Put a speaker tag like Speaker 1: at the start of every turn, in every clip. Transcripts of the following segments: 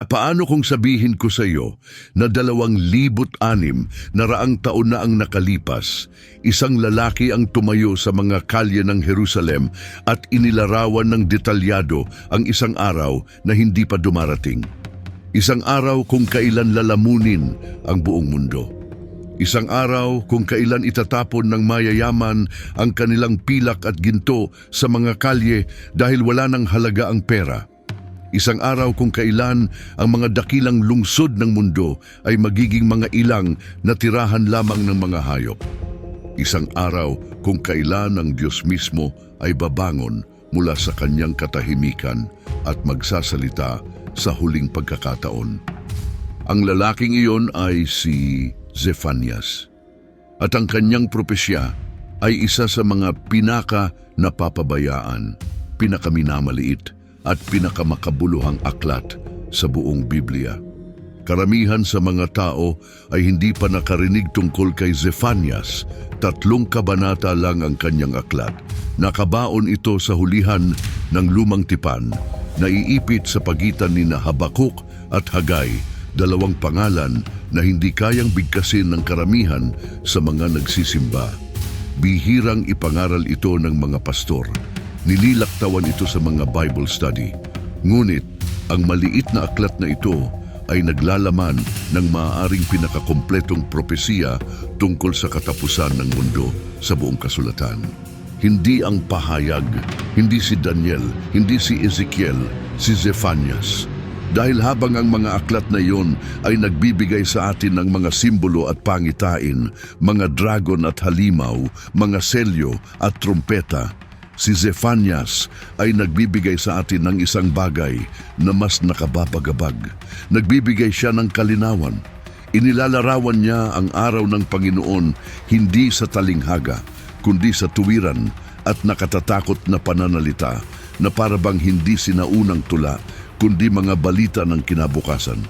Speaker 1: Paano kung sabihin ko sa iyo na 2,006 na raang taon na ang nakalipas, isang lalaki ang tumayo sa mga kalye ng Jerusalem at inilarawan ng detalyado ang isang araw na hindi pa dumarating. Isang araw kung kailan lalamunin ang buong mundo. Isang araw kung kailan itatapon ng mayayaman ang kanilang pilak at ginto sa mga kalye dahil wala ng halaga ang pera. Isang araw kung kailan ang mga dakilang lungsod ng mundo ay magiging mga ilang na tirahan lamang ng mga hayop. Isang araw kung kailan ang Diyos mismo ay babangon mula sa kanyang katahimikan at magsasalita sa huling pagkakataon. Ang lalaking iyon ay si Zefanias. At ang kanyang propesya ay isa sa mga pinaka-napapabayaan, pinakaminamaliit, at pinakamakabuluhang aklat sa buong Biblia. Karamihan sa mga tao ay hindi pa nakarinig tungkol kay Zefanias. 3 kabanata lang ang kanyang aklat. Nakabaon ito sa hulihan ng lumang tipan, naiipit sa pagitan ni Habakuk at Hagay, 2 pangalan na hindi kayang bigkasin ng karamihan sa mga nagsisimba. Bihirang ipangaral ito ng mga pastor. Nililaktawan ito sa mga Bible study. Ngunit, ang maliit na aklat na ito ay naglalaman ng maaaring pinakakompletong propesiya tungkol sa katapusan ng mundo sa buong kasulatan. Hindi ang pahayag, hindi si Daniel, hindi si Ezekiel, si Zefanias. Dahil habang ang mga aklat na iyon ay nagbibigay sa atin ng mga simbolo at pangitain, mga dragon at halimaw, mga selyo at trumpeta, si Zefanias ay nagbibigay sa atin ng isang bagay na mas nakababagabag. Nagbibigay siya ng kalinawan. Inilalarawan niya ang araw ng Panginoon hindi sa talinghaga, kundi sa tuwiran at nakatatakot na pananalita na parabang hindi sinaunang tula, kundi mga balita ng kinabukasan.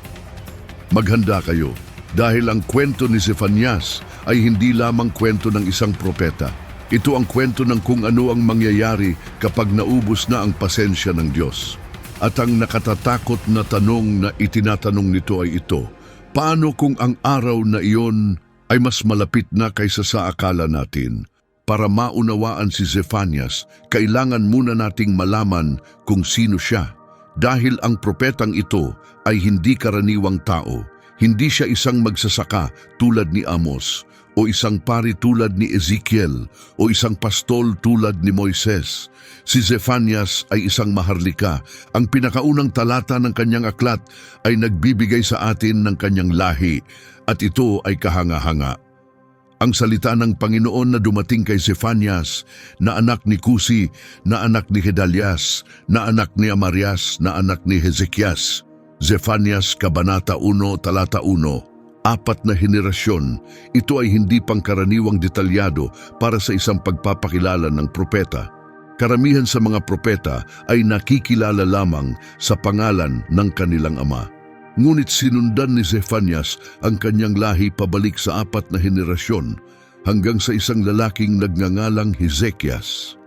Speaker 1: Maghanda kayo dahil ang kwento ni Zefanias ay hindi lamang kwento ng isang propeta. Ito ang kwento ng kung ano ang mangyayari kapag naubos na ang pasensya ng Diyos. At ang nakatatakot na tanong na itinatanong nito ay ito, paano kung ang araw na iyon ay mas malapit na kaysa sa akala natin? Para maunawaan si Zefanias, kailangan muna nating malaman kung sino siya. Dahil ang propetang ito ay hindi karaniwang tao. Hindi siya isang magsasaka tulad ni Amos, o isang pari tulad ni Ezekiel, o isang pastol tulad ni Moises. Si Zefanias ay isang maharlika. Ang pinakaunang talata ng kanyang aklat ay nagbibigay sa atin ng kanyang lahi, at ito ay kahanga-hanga. Ang salita ng Panginoon na dumating kay Zefanias, na anak ni Kusi, na anak ni Gedalias, na anak ni Amarias, na anak ni Hezekias. Zefanias, Kabanata 1, Talata 1. 4 na henerasyon, ito ay hindi pangkaraniwang detalyado para sa isang pagpapakilala ng propeta. Karamihan sa mga propeta ay nakikilala lamang sa pangalan ng kanilang ama. Ngunit sinundan ni Zefanias ang kanyang lahi pabalik sa 4 na henerasyon hanggang sa isang lalaking nagngangalang Hezekias.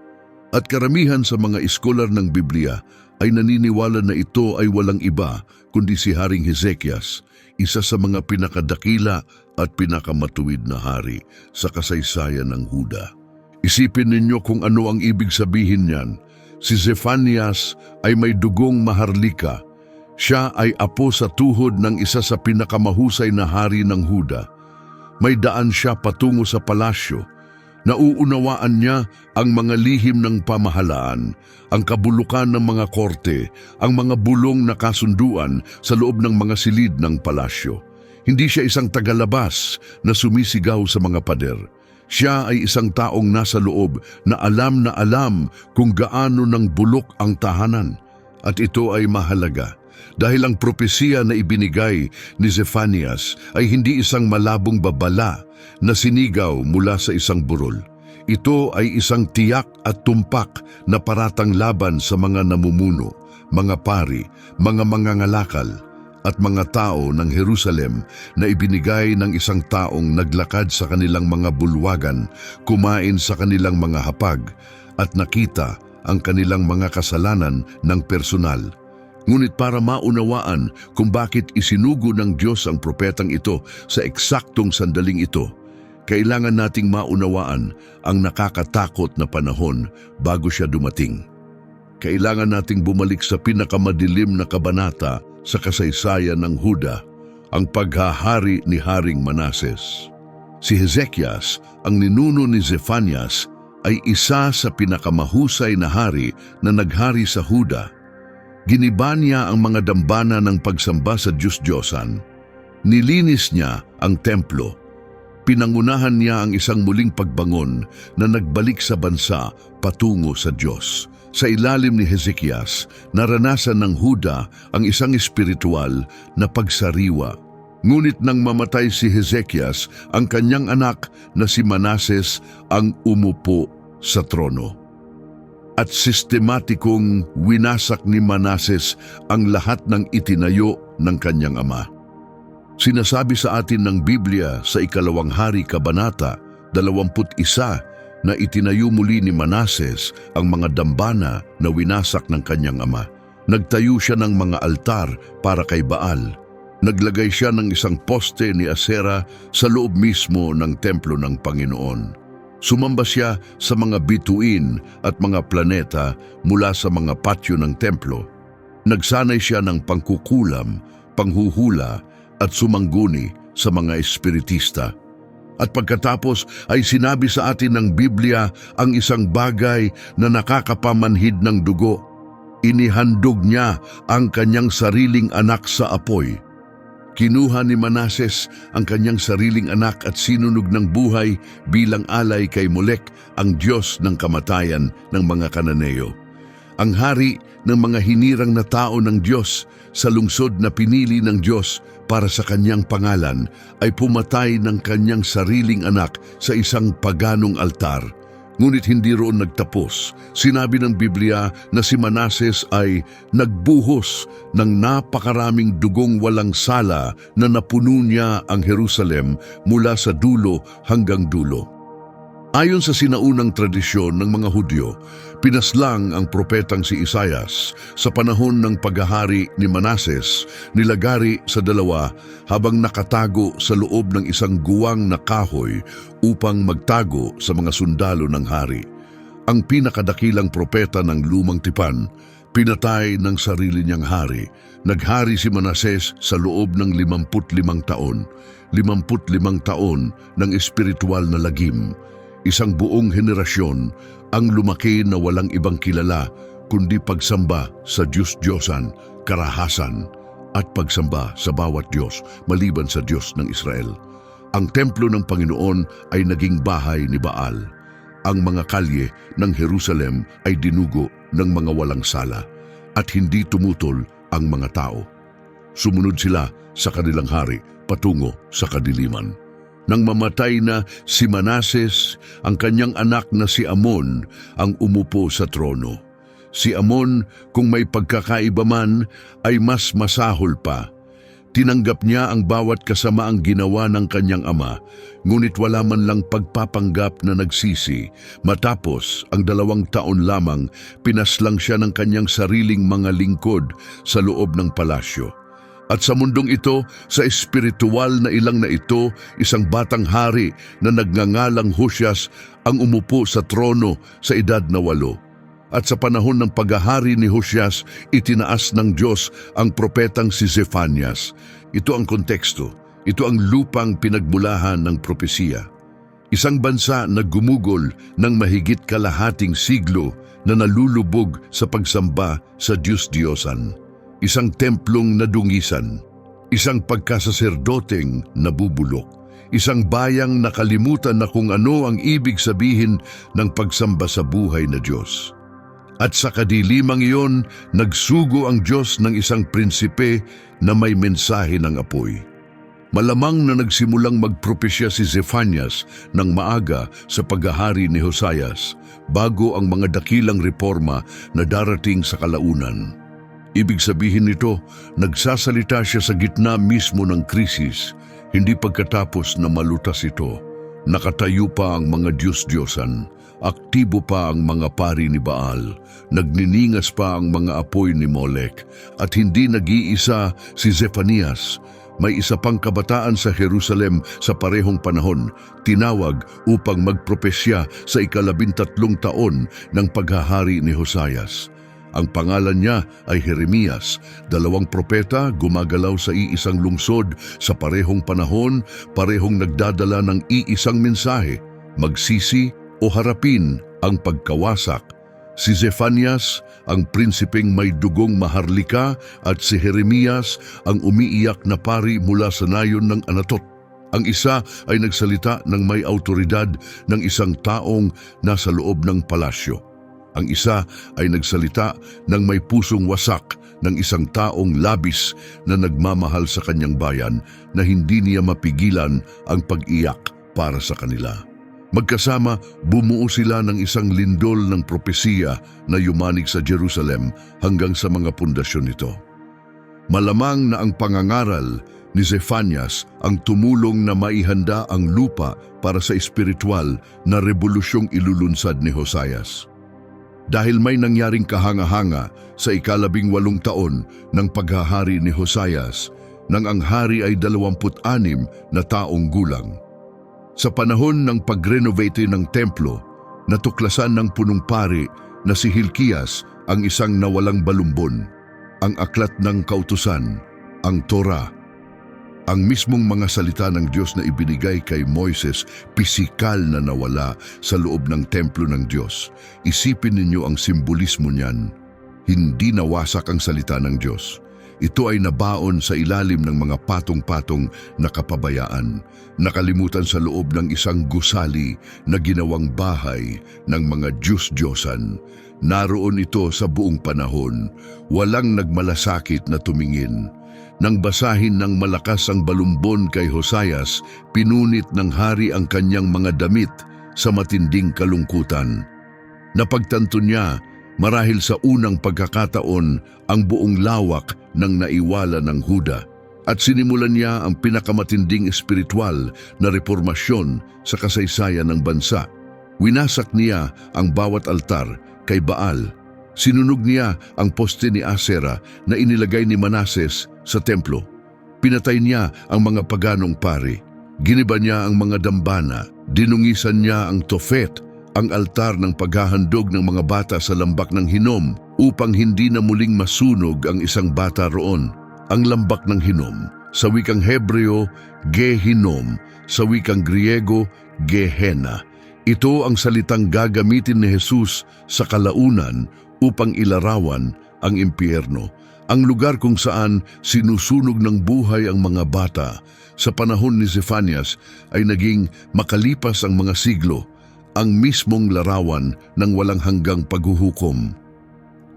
Speaker 1: At karamihan sa mga iskolar ng Biblia ay naniniwala na ito ay walang iba kundi si Haring Hezekias, isa sa mga pinakadakila at pinakamatuwid na hari sa kasaysayan ng Huda. Isipin ninyo kung ano ang ibig sabihin niyan. Si Zefanias ay may dugong maharlika. Siya ay apo sa tuhod ng isa sa pinakamahusay na hari ng Huda. May daan siya patungo sa palasyo. Nauunawaan niya ang mga lihim ng pamahalaan, ang kabulukan ng mga korte, ang mga bulong na kasunduan sa loob ng mga silid ng palasyo. Hindi siya isang tagalabas na sumisigaw sa mga pader. Siya ay isang taong nasa loob na alam kung gaano ng bulok ang tahanan. At ito ay mahalaga dahil ang propesiya na ibinigay ni Zefanias ay hindi isang malabong babala na sinigaw mula sa isang burol. Ito ay isang tiyak at tumpak na paratang laban sa mga namumuno, mga pari, mga mangangalakal, at mga tao ng Jerusalem na ibinigay ng isang taong naglakad sa kanilang mga bulwagan, kumain sa kanilang mga hapag, at nakita ang kanilang mga kasalanan ng personal. Ngunit para maunawaan kung bakit isinugo ng Diyos ang propetang ito sa eksaktong sandaling ito, kailangan nating maunawaan ang nakakatakot na panahon bago siya dumating. Kailangan nating bumalik sa pinakamadilim na kabanata sa kasaysayan ng Huda, ang paghahari ni Haring Manases. Si Hezekias, ang ninuno ni Zephanias, ay isa sa pinakamahusay na hari na naghari sa Huda. Giniba niya ang mga dambana ng pagsamba sa Diyos-Diyosan. Nilinis niya ang templo. Pinangunahan niya ang isang muling pagbangon na nagbalik sa bansa patungo sa Diyos. Sa ilalim ni Hezekias, naranasan ng Huda ang isang espiritual na pagsariwa. Ngunit nang mamatay si Hezekias, ang kanyang anak na si Manases ang umupo sa trono. At sistematikong winasak ni Manases ang lahat ng itinayo ng kanyang ama. Sinasabi sa atin ng Biblia sa Ikalawang Hari Kabanata 21 na itinayo muli ni Manases ang mga dambana na winasak ng kanyang ama. Nagtayo siya ng mga altar para kay Baal. Naglagay siya ng isang poste ni Asera sa loob mismo ng templo ng Panginoon. Sumamba siya sa mga bituin at mga planeta mula sa mga patio ng templo. Nagsanay siya ng pangkukulam, panghuhula at sumangguni sa mga espiritista. At pagkatapos ay sinabi sa atin ng Biblia ang isang bagay na nakakapamanhid ng dugo. Inihandog niya ang kanyang sariling anak sa apoy. Kinuha ni Manases ang kanyang sariling anak at sinunog ng buhay bilang alay kay Molek, ang Diyos ng kamatayan ng mga Kananeo. Ang hari ng mga hinirang na tao ng Diyos sa lungsod na pinili ng Diyos para sa kanyang pangalan ay pumatay ng kanyang sariling anak sa isang paganong altar. Ngunit hindi roon nagtapos. Sinabi ng Biblia na si Manases ay nagbuhos ng napakaraming dugong walang sala na napuno niya ang Jerusalem mula sa dulo hanggang dulo. Ayon sa sinaunang tradisyon ng mga Hudyo, pinaslang ang propetang si Isaias sa panahon ng paghahari ni Manases, nilagari sa dalawa habang nakatago sa loob ng isang guwang na kahoy upang magtago sa mga sundalo ng hari. Ang pinakadakilang propeta ng lumang tipan, pinatay ng sarili niyang hari. Naghari si Manases sa loob ng 55 taon, 55 taon ng espiritual na lagim. Isang buong henerasyon ang lumaki na walang ibang kilala kundi pagsamba sa Diyos-Diyosan, karahasan at pagsamba sa bawat Diyos maliban sa Diyos ng Israel. Ang templo ng Panginoon ay naging bahay ni Baal. Ang mga kalye ng Jerusalem ay dinugo ng mga walang sala at hindi tumutol ang mga tao. Sumunod sila sa kanilang hari patungo sa kadiliman. Nang mamatay na si Manases, ang kanyang anak na si Amon ang umupo sa trono. Si Amon, kung may pagkakaiba man, ay mas masahol pa. Tinanggap niya ang bawat kasamaang ginawa ng kanyang ama, ngunit wala man lang pagpapanggap na nagsisi. Matapos ang 2 taon lamang, pinaslang siya ng kanyang sariling mga lingkod sa loob ng palasyo. At sa mundong ito, sa espiritual na ilang na ito, isang batang hari na nagngangalang Hoshas ang umupo sa trono sa edad na 8. At sa panahon ng paghahari ni Hoshas, itinaas ng Diyos ang propetang si Zephanias. Ito ang konteksto. Ito ang lupang pinagmulahan ng propesiya. Isang bansa na gumugol ng mahigit kalahating siglo na nalulubog sa pagsamba sa Diyos-Diyosan. Isang templong nadungisan, isang pagkasaserdoteng nabubulok, isang bayang nakalimutan na kung ano ang ibig sabihin ng pagsamba sa buhay na Diyos. At sa kadilimang iyon, nagsugo ang Diyos ng isang prinsipe na may mensahe ng apoy. Malamang na nagsimulang magpropesya si Zephanias ng maaga sa paghahari ni Hosayas bago ang mga dakilang reforma na darating sa kalaunan. Ibig sabihin nito, nagsasalita siya sa gitna mismo ng krisis, hindi pagkatapos na malutas ito. Nakatayo pa ang mga Diyos-Diyosan, aktibo pa ang mga pari ni Baal, nagniningas pa ang mga apoy ni Molek, at hindi nag-iisa si Zefanias. May isa pang kabataan sa Jerusalem sa parehong panahon, tinawag upang magpropesya sa 13 taon ng paghahari ni Hosayas. Ang pangalan niya ay Jeremias, 2 propeta gumagalaw sa iisang lungsod sa parehong panahon, parehong nagdadala ng iisang mensahe, magsisi o harapin ang pagkawasak. Si Zefanias, ang prinsipeng may dugong maharlika, at si Jeremias, ang umiiyak na pari mula sa nayon ng Anatot. Ang isa ay nagsalita ng may autoridad ng isang taong nasa loob ng palasyo. Ang isa ay nagsalita ng may pusong wasak ng isang taong labis na nagmamahal sa kanyang bayan na hindi niya mapigilan ang pag-iyak para sa kanila. Magkasama, bumuo sila ng isang lindol ng propesiya na yumanig sa Jerusalem hanggang sa mga pundasyon nito. Malamang na ang pangangaral ni Zefanias ang tumulong na maihanda ang lupa para sa espiritual na rebolusyong ilulunsad ni Hosayas. Dahil may nangyaring kahanga-hanga sa 18 taon ng paghahari ni Hosayas, nang ang hari ay 26 na taong gulang. Sa panahon ng pag-renovate ng templo, natuklasan ng punong pari na si Hilkias ang isang nawalang balumbon, ang aklat ng kautusan, ang Torah. Ang mismong mga salita ng Diyos na ibinigay kay Moises, pisikal na nawala sa loob ng templo ng Diyos. Isipin ninyo ang simbolismo niyan. Hindi nawasak ang salita ng Diyos. Ito ay nabaon sa ilalim ng mga patong-patong na kapabayaan, nakalimutan sa loob ng isang gusali na ginawang bahay ng mga Diyos-Diyosan. Naroon ito sa buong panahon, walang nagmalasakit na tumingin. Nang basahin ng malakas ang balumbon kay Hosayas, pinunit ng hari ang kanyang mga damit sa matinding kalungkutan. Napagtanto niya, marahil sa unang pagkakataon, ang buong lawak ng naiwala ng Huda, at sinimulan niya ang pinakamatinding espiritual na reformasyon sa kasaysayan ng bansa. Winasak niya ang bawat altar kay Baal. Sinunog niya ang poste ni Asera na inilagay ni Manases sa templo. Pinatay niya ang mga paganong pari. Giniba niya ang mga dambana. Dinungisan niya ang Tofet, ang altar ng paghahandog ng mga bata sa lambak ng Hinom, upang hindi na muling masunog ang isang bata roon. Ang lambak ng Hinom, sa wikang Hebreo, Gehinom, sa wikang Griego, Gehenna. Ito ang salitang gagamitin ni Jesus sa kalaunan upang ilarawan ang impyerno, ang lugar kung saan sinusunog ng buhay ang mga bata. Sa panahon ni Zefanias ay naging makalipas ang mga siglo, ang mismong larawan ng walang hanggang paghuhukom.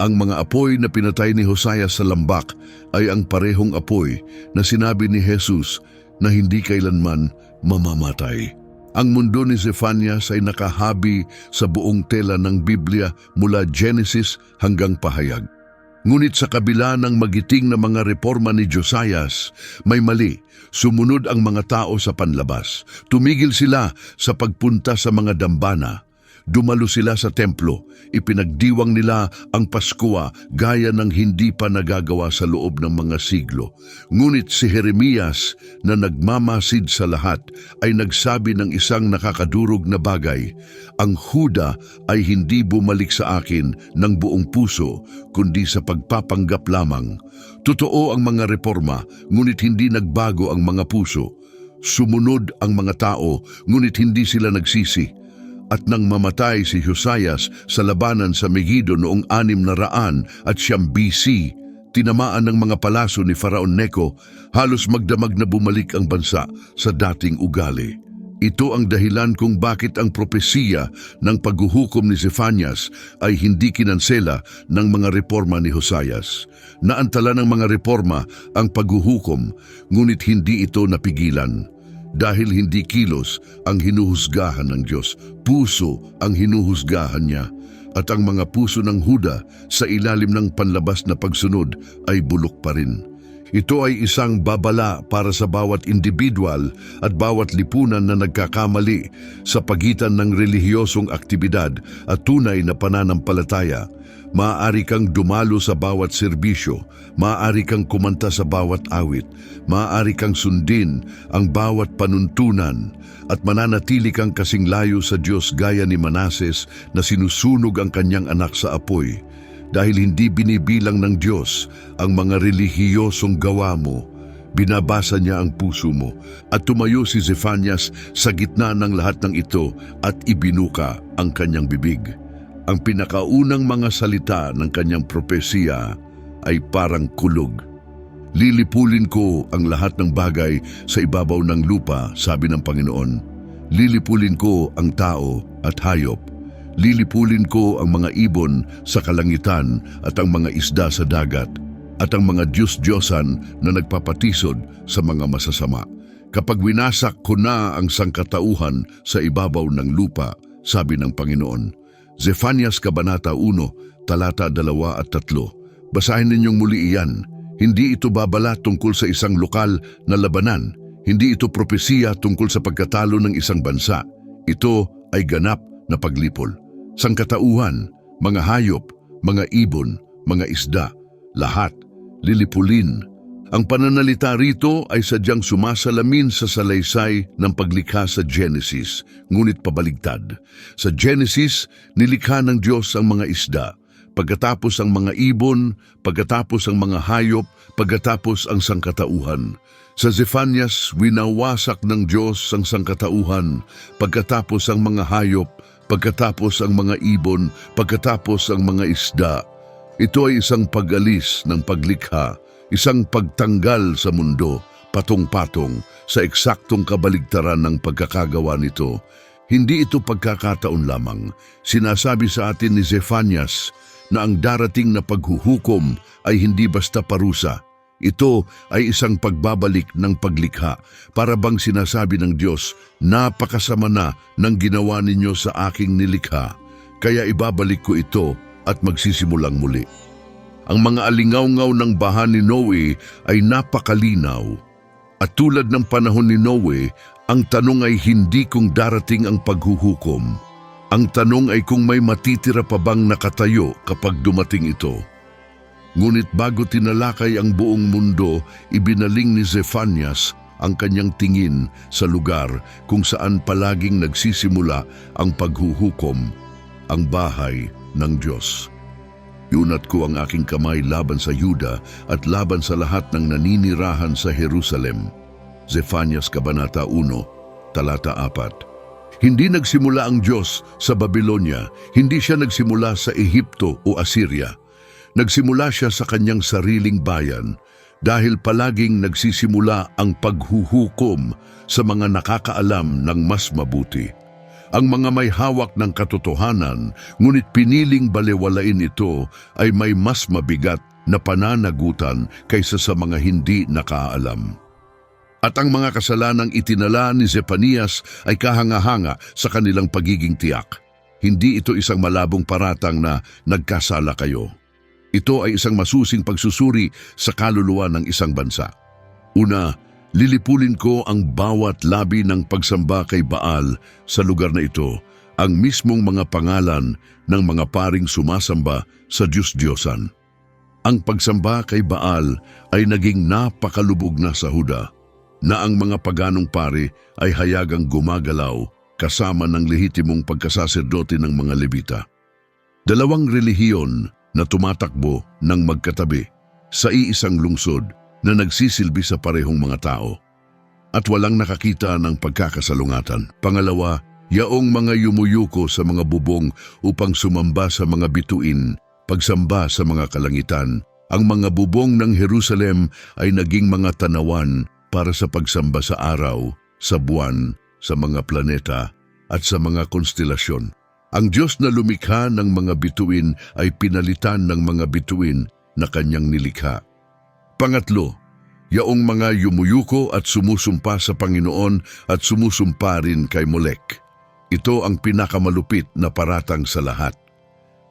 Speaker 1: Ang mga apoy na pinatay ni Hosayas sa lambak ay ang parehong apoy na sinabi ni Jesus na hindi kailanman mamamatay. Ang mundo ni Zefanias ay nakahabi sa buong tela ng Biblia mula Genesis hanggang Pahayag. Ngunit sa kabila ng magiting na mga reforma ni Josias, may mali. Sumunod ang mga tao sa panlabas. Tumigil sila sa pagpunta sa mga dambana. Dumalo sila sa templo. Ipinagdiwang nila ang Paskwa gaya ng hindi pa nagagawa sa loob ng mga siglo. Ngunit si Jeremias na nagmamasid sa lahat ay nagsabi ng isang nakakadurog na bagay. Ang Huda ay hindi bumalik sa akin ng buong puso, kundi sa pagpapanggap lamang. Totoo ang mga reforma, ngunit hindi nagbago ang mga puso. Sumunod ang mga tao, ngunit hindi sila nagsisi. At nang mamatay si Hosayas sa labanan sa Megiddo noong 600 at 9 BC, tinamaan ng mga palaso ni Faraon Neco, halos magdamag na bumalik ang bansa sa dating ugali. Ito ang dahilan kung bakit ang propesiya ng paghuhukom ni Zefanias ay hindi kinansela ng mga reforma ni Hosayas. Naantala ng mga reforma ang paghuhukom, ngunit hindi ito napigilan. Dahil hindi kilos ang hinuhusgahan ng Diyos, puso ang hinuhusgahan niya, at ang mga puso ng Huda sa ilalim ng panlabas na pagsunod ay bulok pa rin. Ito ay isang babala para sa bawat individual at bawat lipunan na nagkakamali sa pagitan ng relihiyosong aktibidad at tunay na pananampalataya. Maaari kang dumalo sa bawat serbisyo, maaari kang kumanta sa bawat awit, maaari kang sundin ang bawat panuntunan, at mananatili kang kasing layo sa Diyos gaya ni Manases na sinusunog ang kanyang anak sa apoy. Dahil hindi binibilang ng Diyos ang mga relihiyosong gawa mo, binabasa niya ang puso mo. At tumayo si Zephanias sa gitna ng lahat ng ito at ibinuka ang kanyang bibig. Ang pinakaunang mga salita ng kanyang propesiya ay parang kulog. Lilipulin ko ang lahat ng bagay sa ibabaw ng lupa, sabi ng Panginoon. Lilipulin ko ang tao at hayop. Lilipulin ko ang mga ibon sa kalangitan at ang mga isda sa dagat at ang mga Diyos-Diyosan na nagpapatisod sa mga masasama. Kapag winasak ko na ang sangkatauhan sa ibabaw ng lupa, sabi ng Panginoon. Zephanias Kabanata 1, talata 2 at 3. Basahin ninyong muli iyan. Hindi ito babala tungkol sa isang lokal na labanan. Hindi ito propesiya tungkol sa pagkatalo ng isang bansa. Ito ay ganap na paglipol. Sangkatauhan, mga hayop, mga ibon, mga isda, lahat, lilipulin. Ang pananalita rito ay sadyang sumasalamin sa salaysay ng paglikha sa Genesis, ngunit pabaligtad. Sa Genesis, nilikha ng Diyos ang mga isda, pagkatapos ang mga ibon, pagkatapos ang mga hayop, pagkatapos ang sangkatauhan. Sa Zephanias, winawasak ng Diyos ang sangkatauhan, pagkatapos ang mga hayop, pagkatapos ang mga ibon, pagkatapos ang mga isda. Ito ay isang pag-alis ng paglikha, isang pagtanggal sa mundo, patong-patong sa eksaktong kabaligtaran ng pagkakagawa nito. Hindi ito pagkakataon lamang. Sinasabi sa atin ni Zephanias na ang darating na paghuhukom ay hindi basta parusa. Ito ay isang pagbabalik ng paglikha, para bang sinasabi ng Diyos, napakasama na ng ginawa ninyo sa aking nilikha, kaya ibabalik ko ito at magsisimulang muli. Ang mga alingawngaw ng baha ni Noe ay napakalinaw. At tulad ng panahon ni Noe, ang tanong ay hindi kung darating ang paghuhukom. Ang tanong ay kung may matitira pa bang nakatayo kapag dumating ito. Ngunit bago tinalakay ang buong mundo, ibinaling ni Zephanias ang kanyang tingin sa lugar kung saan palaging nagsisimula ang paghuhukom, ang bahay ng Diyos. Iunat ko ang aking kamay laban sa Yuda at laban sa lahat ng naninirahan sa Jerusalem. Zephanias Kabanata 1, talata 4. Hindi nagsimula ang Diyos sa Babylonia, hindi siya nagsimula sa Ehipto o Assyria. Nagsimula siya sa kanyang sariling bayan dahil palaging nagsisimula ang paghuhukom sa mga nakakaalam ng mas mabuti. Ang mga may hawak ng katotohanan, ngunit piniling balewalain ito, ay may mas mabigat na pananagutan kaysa sa mga hindi nakaalam. At ang mga kasalanang itinala ni Zephanias ay kahanga-hanga sa kanilang pagiging tiyak. Hindi ito isang malabong paratang na nagkasala kayo. Ito ay isang masusing pagsusuri sa kaluluwa ng isang bansa. Una, lilipulin ko ang bawat labi ng pagsamba kay Baal sa lugar na ito, ang mismong mga pangalan ng mga paring sumasamba sa Diyos-Diyosan. Ang pagsamba kay Baal ay naging napakalubog na sa Huda, na ang mga paganong pari ay hayagang gumagalaw kasama ng lehitimong pagkasaserdote ng mga Levita. Dalawang relihiyon na tumatakbo ng magkatabi sa iisang lungsod na nagsisilbi sa parehong mga tao at walang nakakita ng pagkakasalungatan. Pangalawa, yaong mga yumuyuko sa mga bubong upang sumamba sa mga bituin, pagsamba sa mga kalangitan. Ang mga bubong ng Jerusalem ay naging mga tanawan para sa pagsamba sa araw, sa buwan, sa mga planeta at sa mga konstelasyon. Ang Diyos na lumikha ng mga bituin ay pinalitan ng mga bituin na kanyang nilikha. Pangatlo, yaong mga yumuyuko at sumusumpa sa Panginoon at sumusumpa rin kay Molek. Ito ang pinakamalupit na paratang sa lahat.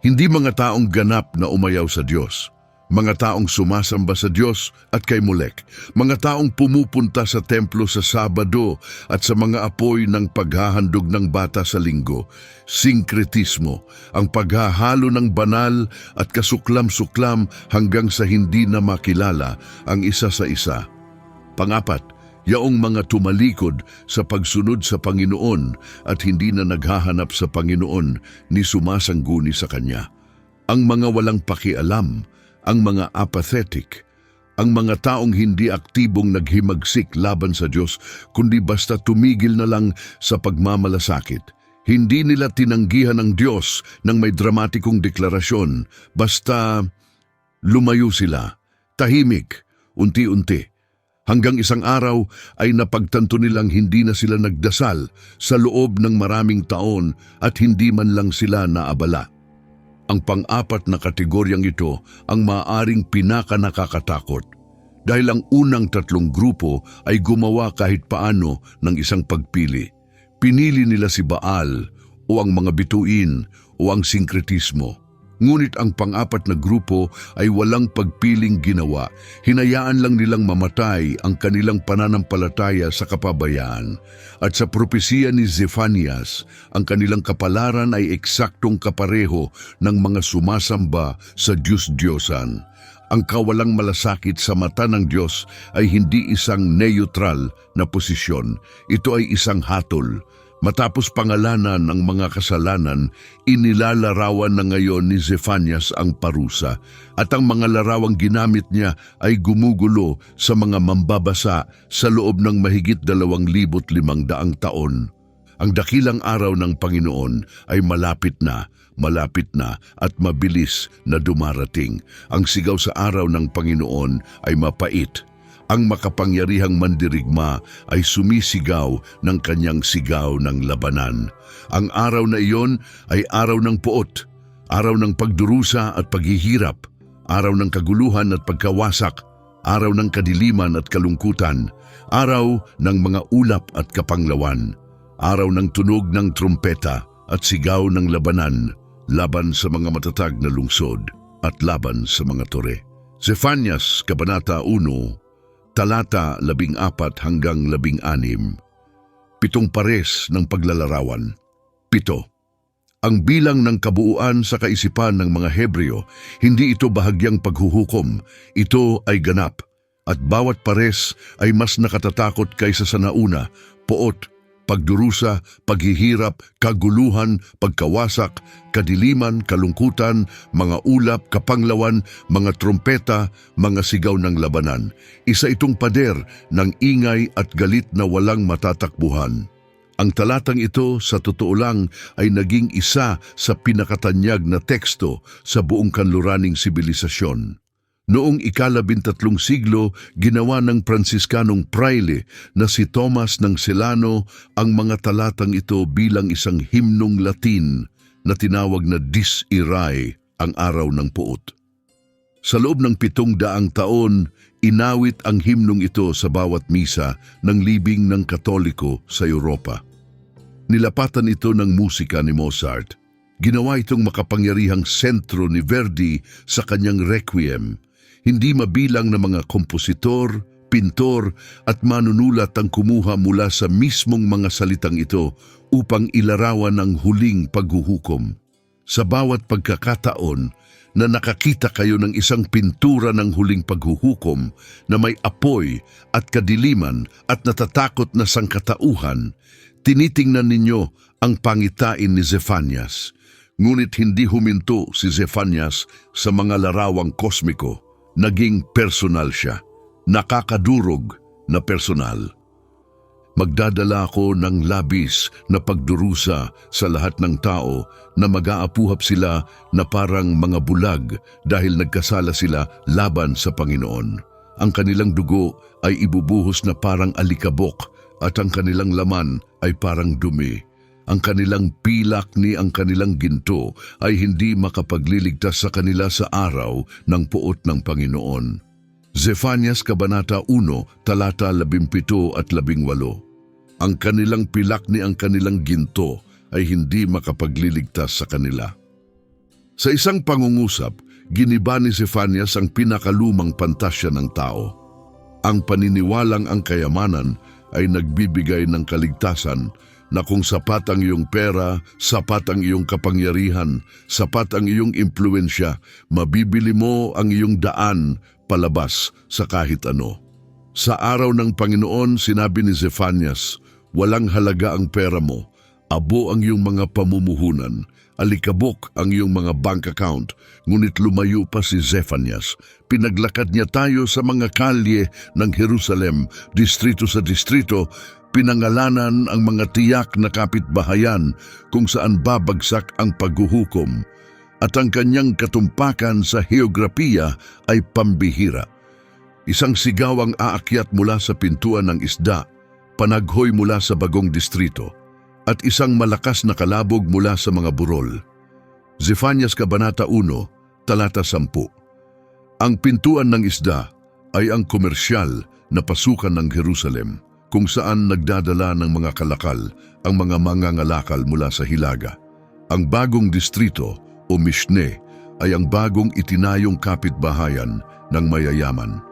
Speaker 1: Hindi mga taong ganap na umayaw sa Diyos, mga taong sumasamba sa Diyos at kay Molek, mga taong pumupunta sa templo sa Sabado at sa mga apoy ng paghahandog ng bata sa linggo. Sinkretismo, ang paghahalo ng banal at kasuklam-suklam hanggang sa hindi na makilala ang isa sa isa. Pangapat, yaong mga tumalikod sa pagsunod sa Panginoon at hindi na naghahanap sa Panginoon ni sumasangguni sa Kanya. Ang mga walang pakialam, ang mga apathetic, ang mga taong hindi aktibong naghimagsik laban sa Diyos, kundi basta tumigil na lang sa pagmamalasakit. Hindi nila tinanggihan ang Diyos ng may dramatikong deklarasyon, basta lumayo sila, tahimik, unti-unti. Hanggang isang araw ay napagtanto nilang hindi na sila nagdasal sa loob ng maraming taon at hindi man lang sila naabala. Ang pang-apat na kategoryang ito ang maaaring pinaka-nakakatakot dahil ang unang tatlong grupo ay gumawa kahit paano ng isang pagpili. Pinili nila si Baal o ang mga bituin o ang sinkretismo. Ngunit ang pang-apat na grupo ay walang pagpiling ginawa. Hinayaan lang nilang mamatay ang kanilang pananampalataya sa kapabayaan. At sa propesiya ni Zephanias, ang kanilang kapalaran ay eksaktong kapareho ng mga sumasamba sa Diyos-Diyosan. Ang kawalang malasakit sa mata ng Diyos ay hindi isang neutral na posisyon. Ito ay isang hatol. Matapos pangalanan ng mga kasalanan, inilalarawan na ngayon ni Zephanias ang parusa at ang mga larawang ginamit niya ay gumugulo sa mga mambabasa sa loob ng mahigit 2,500 taon. Ang dakilang araw ng Panginoon ay malapit na at mabilis na dumarating. Ang sigaw sa araw ng Panginoon ay mapait. Ang makapangyarihang mandirigma ay sumisigaw ng kanyang sigaw ng labanan. Ang araw na iyon ay araw ng puot, araw ng pagdurusa at paghihirap, araw ng kaguluhan at pagkawasak, araw ng kadiliman at kalungkutan, araw ng mga ulap at kapanglawan, araw ng tunog ng trumpeta at sigaw ng labanan, laban sa mga matatag na lungsod at laban sa mga tore. Zephanias, Kabanata 1, Talata 14 hanggang 16. 7 pares ng paglalarawan. 7. Ang bilang ng kabuuan sa kaisipan ng mga Hebreo, hindi ito bahagyang paghuhukom, ito ay ganap. At bawat pares ay mas nakatatakot kaysa sa nauna, puot, pagdurusa, paghihirap, kaguluhan, pagkawasak, kadiliman, kalungkutan, mga ulap, kapanglawan, mga trompeta, mga sigaw ng labanan. Isa itong pader ng ingay at galit na walang matatakbuhan. Ang talatang ito sa totoo lang ay naging isa sa pinakatanyag na teksto sa buong kanluraning sibilisasyon. Noong ika-13 siglo, ginawa ng Pransiskanong praile na si Tomas ng Celano ang mga talatang ito bilang isang himnong Latin na tinawag na Dies Irae, ang araw ng puot. Sa loob ng 700 taon, inawit ang himnong ito sa bawat misa ng libing ng Katoliko sa Europa. Nilapatan ito ng musika ni Mozart. Ginawa itong makapangyarihang sentro ni Verdi sa kanyang Requiem. Hindi mabilang na mga kompositor, pintor at manunulat ang kumuha mula sa mismong mga salitang ito upang ilarawan ang huling paghuhukom. Sa bawat pagkakataon na nakakita kayo ng isang pintura ng huling paghuhukom na may apoy at kadiliman at natatakot na sangkatauhan, tinitingnan ninyo ang pangitain ni Zephanias. Ngunit hindi huminto si Zephanias sa mga larawang kosmiko. Naging personal siya, nakakadurog na personal. Magdadala ako ng labis na pagdurusa sa lahat ng tao na mag-aapuhap sila na parang mga bulag dahil nagkasala sila laban sa Panginoon. Ang kanilang dugo ay ibubuhos na parang alikabok at ang kanilang laman ay parang dumi. Ang kanilang pilak ni ang kanilang ginto ay hindi makapagliligtas sa kanila sa araw ng puot ng Panginoon. Zephanias Kabanata 1, talata 17 at 18. Ang kanilang pilak ni ang kanilang ginto ay hindi makapagliligtas sa kanila. Sa isang pangungusap, giniba ni Zefanias ang pinakalumang pantasya ng tao. Ang paniniwalang ang kayamanan ay nagbibigay ng kaligtasan na kung sapat ang iyong pera, sapat ang iyong kapangyarihan, sapat ang iyong impluensya, mabibili mo ang iyong daan palabas sa kahit ano. Sa araw ng Panginoon, sinabi ni Zefanias, walang halaga ang pera mo, abo ang iyong mga pamumuhunan, alikabok ang iyong mga bank account, ngunit lumayo pa si Zefanias. Pinaglakad niya tayo sa mga kalye ng Jerusalem, distrito sa distrito, pinangalanan ang mga tiyak na kapitbahayan kung saan babagsak ang paghuhukom, at ang kanyang katumpakan sa heograpiya ay pambihira. Isang sigaw ang aakyat mula sa pintuan ng isda, panaghoy mula sa bagong distrito, at isang malakas na kalabog mula sa mga burol. Zefanias Kabanata 1, Talata 10. Ang pintuan ng isda ay ang komersyal na pasukan ng Jerusalem, kung saan nagdadala ng mga kalakal ang mga mangangalakal mula sa hilaga. Ang bagong distrito o Mishne ay ang bagong itinayong kapitbahayan ng mayayaman.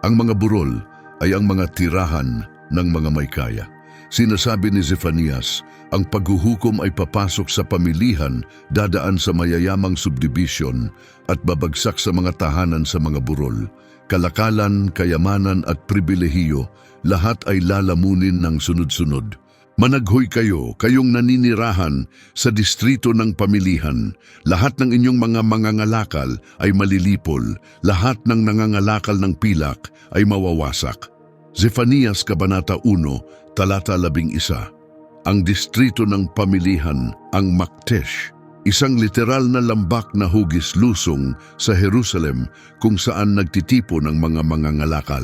Speaker 1: Ang mga burol ay ang mga tirahan ng mga may kaya. Sinasabi ni Zefanias, ang paghuhukom ay papasok sa pamilihan, dadaan sa mayayamang subdivision at babagsak sa mga tahanan sa mga burol. Kalakalan, kayamanan at pribilehiyo, lahat ay lalamunin ng sunod-sunod. Managhoy kayo, kayong naninirahan sa distrito ng pamilihan. Lahat ng inyong mga mangangalakal ay malilipol, lahat ng nangangalakal ng pilak ay mawawasak. Zefanias Kabanata 1, Talata 11. Ang distrito ng pamilihan, ang Maktesh, isang literal na lambak na hugis-lusong sa Jerusalem kung saan nagtitipon ang mga mangangalakal.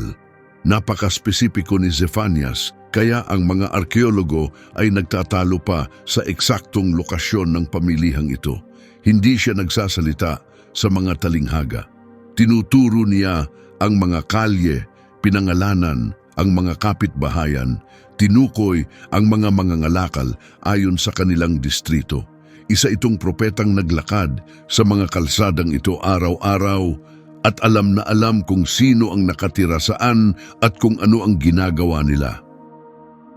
Speaker 1: Napaka-spesipiko ni Zefanias, kaya ang mga arkeologo ay nagtatalo pa sa eksaktong lokasyon ng pamilihang ito. Hindi siya nagsasalita sa mga talinghaga. Tinuturo niya ang mga kalye, pinangalanan, ang mga kapitbahayan, tinukoy ang mga mangangalakal ayon sa kanilang distrito. Isa itong propetang naglakad sa mga kalsadang ito araw-araw at alam na alam kung sino ang nakatira saan at kung ano ang ginagawa nila.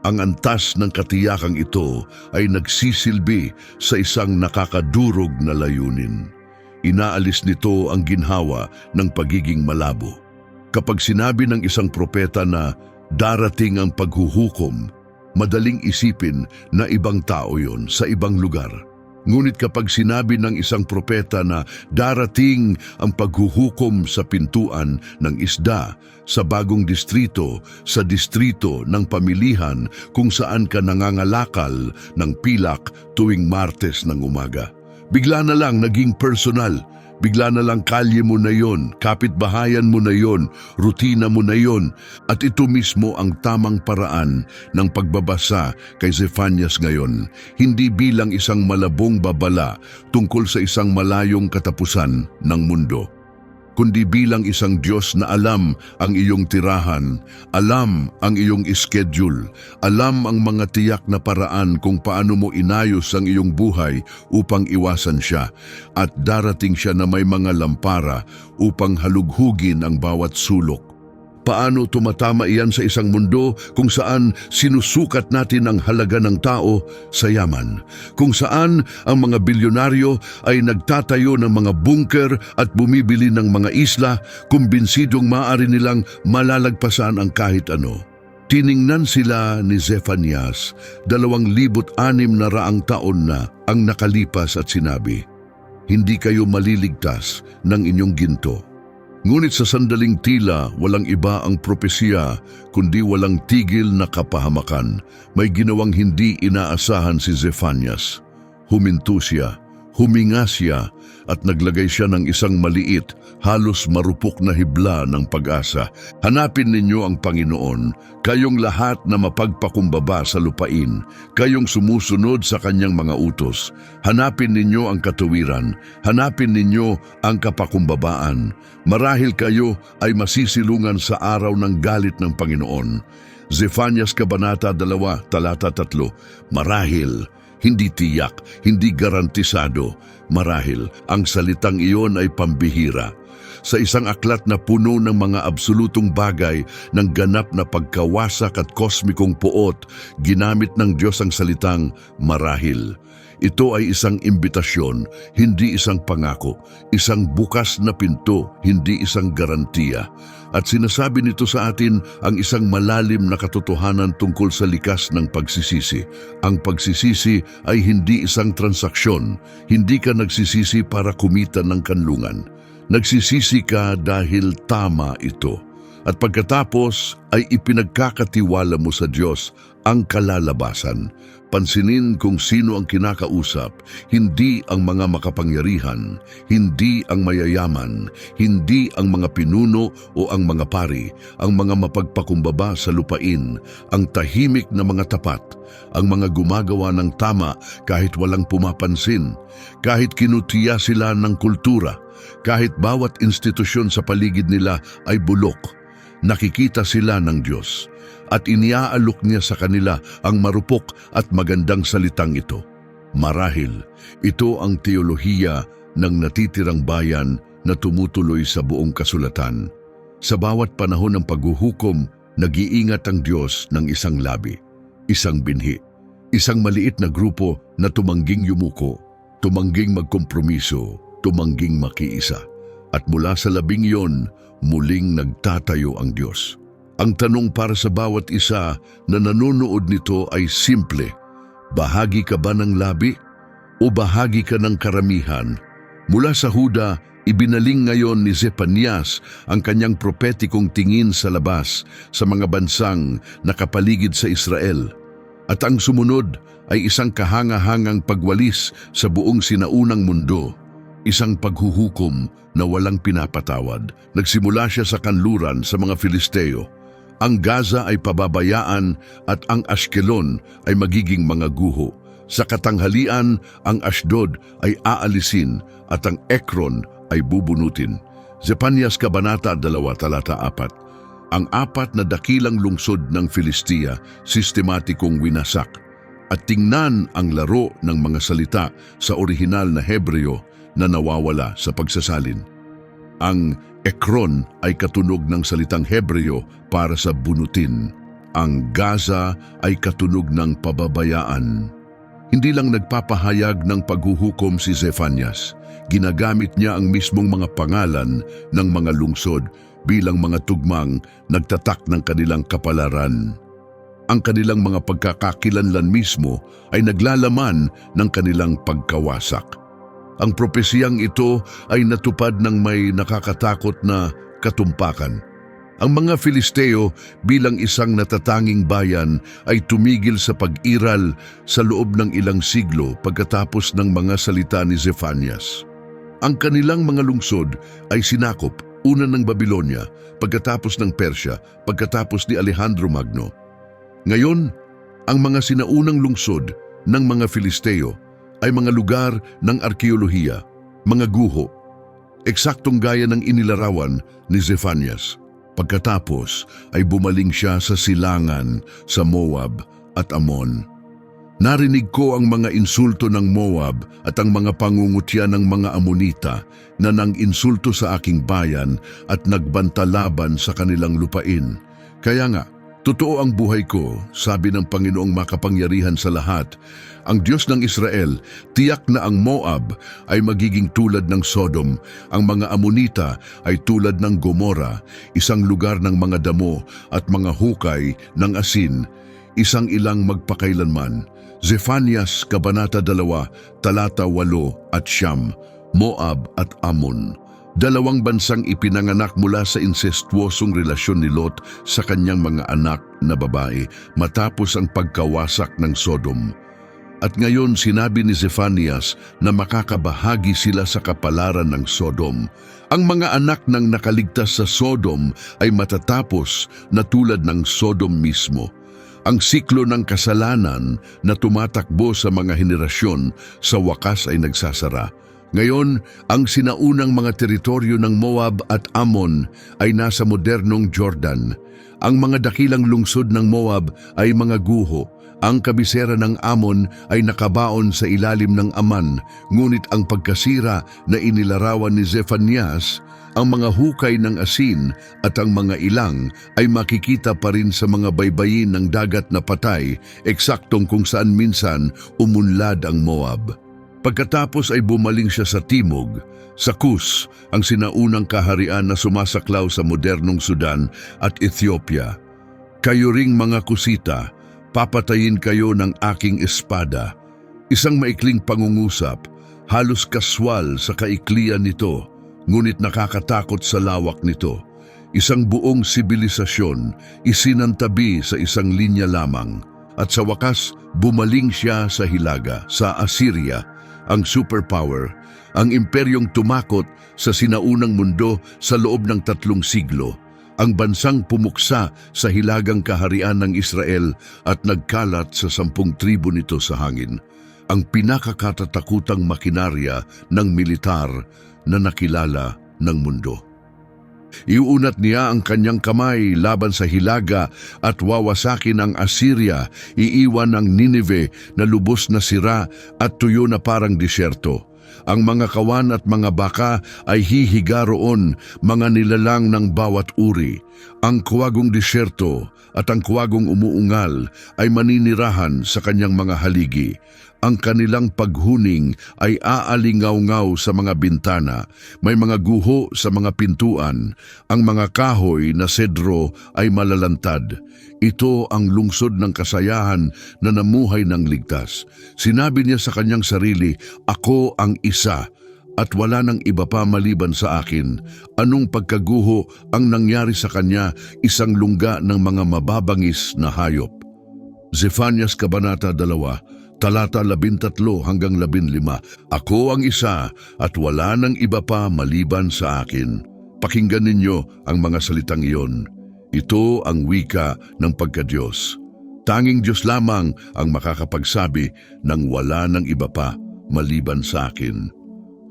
Speaker 1: Ang antas ng katiyakang ito ay nagsisilbi sa isang nakakadurog na layunin. Inaalis nito ang ginhawa ng pagiging malabo. Kapag sinabi ng isang propeta na darating ang paghuhukom, madaling isipin na ibang tao yon sa ibang lugar. Ngunit kapag sinabi ng isang propeta na darating ang paghuhukom sa pintuan ng isda, sa bagong distrito, sa distrito ng pamilihan kung saan ka nangangalakal ng pilak tuwing Martes ng umaga, bigla na lang naging personal. Bigla na lang kalye mo na yon, kapitbahayan mo na yon, rutina mo na yon, at ito mismo ang tamang paraan ng pagbabasa kay Zefanias ngayon, hindi bilang isang malabong babala tungkol sa isang malayong katapusan ng mundo, kundi bilang isang Diyos na alam ang iyong tirahan, alam ang iyong schedule, alam ang mga tiyak na paraan kung paano mo inayos ang iyong buhay upang iwasan siya, at darating siya na may mga lampara upang halughugin ang bawat sulok. Paano tumatama iyan sa isang mundo kung saan sinusukat natin ang halaga ng tao sa yaman? Kung saan ang mga bilyonaryo ay nagtatayo ng mga bunker at bumibili ng mga isla, kumbinsidong maaari nilang malalagpasan ang kahit ano. Tiningnan sila ni Zefanias, 2,600 taon na ang nakalipas at sinabi, hindi kayo maliligtas ng inyong ginto. Ngunit sa sandaling tila, walang iba ang propesya, kundi walang tigil na kapahamakan. May ginawang hindi inaasahan si Zefanias. Huminto siya, huminga siya, at naglagay siya ng isang maliit, halos marupok na hibla ng pag-asa. Hanapin ninyo ang Panginoon, kayong lahat na mapagpakumbaba sa lupain, kayong sumusunod sa kanyang mga utos. Hanapin ninyo ang katuwiran, hanapin ninyo ang kapakumbabaan. Marahil kayo ay masisilungan sa araw ng galit ng Panginoon. Zefanias Kabanata 2, Talata 3. Marahil, hindi tiyak, hindi garantisado. Marahil, ang salitang iyon ay pambihira. Sa isang aklat na puno ng mga absolutong bagay ng ganap na pagkawasak at kosmikong puot, ginamit ng Diyos ang salitang marahil. Ito ay isang imbitasyon, hindi isang pangako, isang bukas na pinto, hindi isang garantiya. At sinasabi nito sa atin ang isang malalim na katotohanan tungkol sa likas ng pagsisisi. Ang pagsisisi ay hindi isang transaksyon, hindi ka nagsisisi para kumita ng kanlungan. Nagsisisi ka dahil tama ito. At pagkatapos ay ipinagkakatiwala mo sa Diyos ang kalalabasan. Pansinin kung sino ang kinakausap, hindi ang mga makapangyarihan, hindi ang mayayaman, hindi ang mga pinuno o ang mga pari, ang mga mapagpakumbaba sa lupain, ang tahimik na mga tapat, ang mga gumagawa ng tama kahit walang pumapansin, kahit kinutiya sila ng kultura, kahit bawat institusyon sa paligid nila ay bulok. Nakikita sila ng Diyos at iniaalok niya sa kanila ang marupok at magandang salitang ito. Marahil, ito ang teolohiya ng natitirang bayan na tumutuloy sa buong kasulatan. Sa bawat panahon ng paghuhukom, nag-iingat ang Diyos ng isang labi, isang binhi, isang maliit na grupo na tumangging yumuko, tumangging magkompromiso, tumangging makiisa. At mula sa labing yon, muling nagtatayo ang Diyos. Ang tanong para sa bawat isa na nanonood nito ay simple. Bahagi ka ba ng labi o bahagi ka ng karamihan? Mula sa Huda, ibinaling ngayon ni Zefanias ang kanyang propetikong tingin sa labas sa mga bansang nakapaligid sa Israel. At ang sumunod ay isang kahanga-hangang pagwalis sa buong sinaunang mundo. Isang paghuhukom na walang pinapatawad. Nagsimula siya sa kanluran sa mga Filisteo. Ang Gaza ay pababayaan at ang Ashkelon ay magiging mga guho. Sa katanghalian, ang Ashdod ay aalisin at ang Ekron ay bubunutin. Zefanias Kabanata 2, Talata 4. Ang apat na dakilang lungsod ng Filistia, sistematikong winasak. At tingnan ang laro ng mga salita sa orihinal na Hebreo na nawawala sa pagsasalin. Ang Ekron ay katunog ng salitang Hebreo para sa bunutin. Ang Gaza ay katunog ng pababayaan. Hindi lang nagpapahayag ng paghuhukom si Zefanias, ginagamit niya ang mismong mga pangalan ng mga lungsod bilang mga tugmang nagtatak ng kanilang kapalaran. Ang kanilang mga pagkakakilanlan mismo ay naglalaman ng kanilang pagkawasak. Ang propesiyang ito ay natupad ng may nakakatakot na katumpakan. Ang mga Filisteo bilang isang natatanging bayan ay tumigil sa pag-iral sa loob ng ilang siglo pagkatapos ng mga salita ni Zefanias. Ang kanilang mga lungsod ay sinakop, una ng Babylonia, pagkatapos ng Persya, pagkatapos ni Alejandro Magno. Ngayon, ang mga sinaunang lungsod ng mga Filisteo ay mga lugar ng arkeolohiya, mga guho, eksaktong gaya ng inilarawan ni Zefanias. Pagkatapos ay bumaling siya sa silangan sa Moab at Ammon. Narinig ko ang mga insulto ng Moab at ang mga pangungutya ng mga Ammonita na nang-insulto sa aking bayan at nagbantalaban sa kanilang lupain. Kaya nga, totoo ang buhay ko, sabi ng Panginoong makapangyarihan sa lahat. Ang Diyos ng Israel, tiyak na ang Moab ay magiging tulad ng Sodom. Ang mga Ammonita ay tulad ng Gomora, isang lugar ng mga damo at mga hukay ng asin, isang ilang magpakailanman. Zefanias, Kabanata 2, Talata 8 at 9, Moab at Ammon. Dalawang bansang ipinanganak mula sa insestuosong relasyon ni Lot sa kanyang mga anak na babae matapos ang pagkawasak ng Sodom. At ngayon sinabi ni Zefanias na makakabahagi sila sa kapalaran ng Sodom. Ang mga anak ng nakaligtas sa Sodom ay matatapos na tulad ng Sodom mismo. Ang siklo ng kasalanan na tumatakbo sa mga henerasyon sa wakas ay nagsasara. Ngayon, ang sinaunang mga teritoryo ng Moab at Ammon ay nasa modernong Jordan. Ang mga dakilang lungsod ng Moab ay mga guho. Ang kabisera ng Ammon ay nakabaon sa ilalim ng Aman, ngunit ang pagkasira na inilarawan ni Zephanias, ang mga hukay ng asin at ang mga ilang ay makikita pa rin sa mga baybayin ng dagat na patay, eksaktong kung saan minsan umunlad ang Moab. Pagkatapos ay bumaling siya sa timog, sa Kus, ang sinaunang kaharian na sumasaklaw sa modernong Sudan at Ethiopia. Kayo ring mga Kusita, papatayin kayo ng aking espada. Isang maikling pangungusap, halos kaswal sa kaiklian nito, ngunit nakakatakot sa lawak nito. Isang buong sibilisasyon, isinantabi sa isang linya lamang. At sa wakas, bumaling siya sa Hilaga, sa Assyria, ang superpower, ang imperyong tumakot sa sinaunang mundo sa loob ng 3 siglo. Ang bansang pumuksa sa hilagang kaharian ng Israel at nagkalat sa 10 tribo nito sa hangin. Ang pinakakatatakutang makinarya ng militar na nakilala ng mundo. Iuunat niya ang kanyang kamay laban sa Hilaga at wawasakin ang Assyria, iiwan ang Nineveh na lubos na sira at tuyo na parang disyerto. Ang mga kawan at mga baka ay hihiga roon, mga nilalang ng bawat uri. Ang kuwagong disyerto at ang kuwagong umuungal ay maninirahan sa kanyang mga haligi. Ang kanilang paghuning ay aalingaw-ngaw sa mga bintana, may mga guho sa mga pintuan, ang mga kahoy na sedro ay malalantad. Ito ang lungsod ng kasayahan na namuhay ng ligtas. Sinabi niya sa kanyang sarili, "Ako ang isa, at wala nang iba pa maliban sa akin." Anong pagkaguho ang nangyari sa kanya, isang lungga ng mga mababangis na hayop. Zephanias Kabanata 2, Talata 13 hanggang 15. Ako ang isa at wala nang iba pa maliban sa akin. Pakinggan ninyo ang mga salitang iyon. Ito ang wika ng pagkadiyos. Tanging Diyos lamang ang makakapagsabi ng wala nang iba pa maliban sa akin.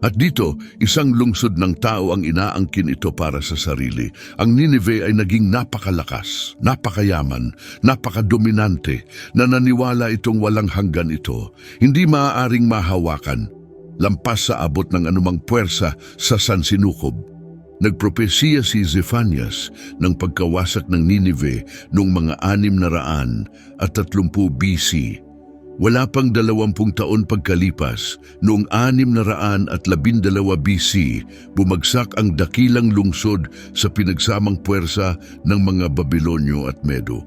Speaker 1: At dito, isang lungsod ng tao ang inaangkin ito para sa sarili. Ang Nineveh ay naging napakalakas, napakayaman, napakadominante, na naniwala itong walang hanggan ito. Hindi maaaring mahawakan, lampas sa abot ng anumang puwersa sa sansinukob. Nagpropesiya si Zephanias ng pagkawasak ng Nineveh noong mga 630 BC. Wala pang 20 taon pagkalipas, noong 612 BC, bumagsak ang dakilang lungsod sa pinagsamang puwersa ng mga Babilonyo at Medo.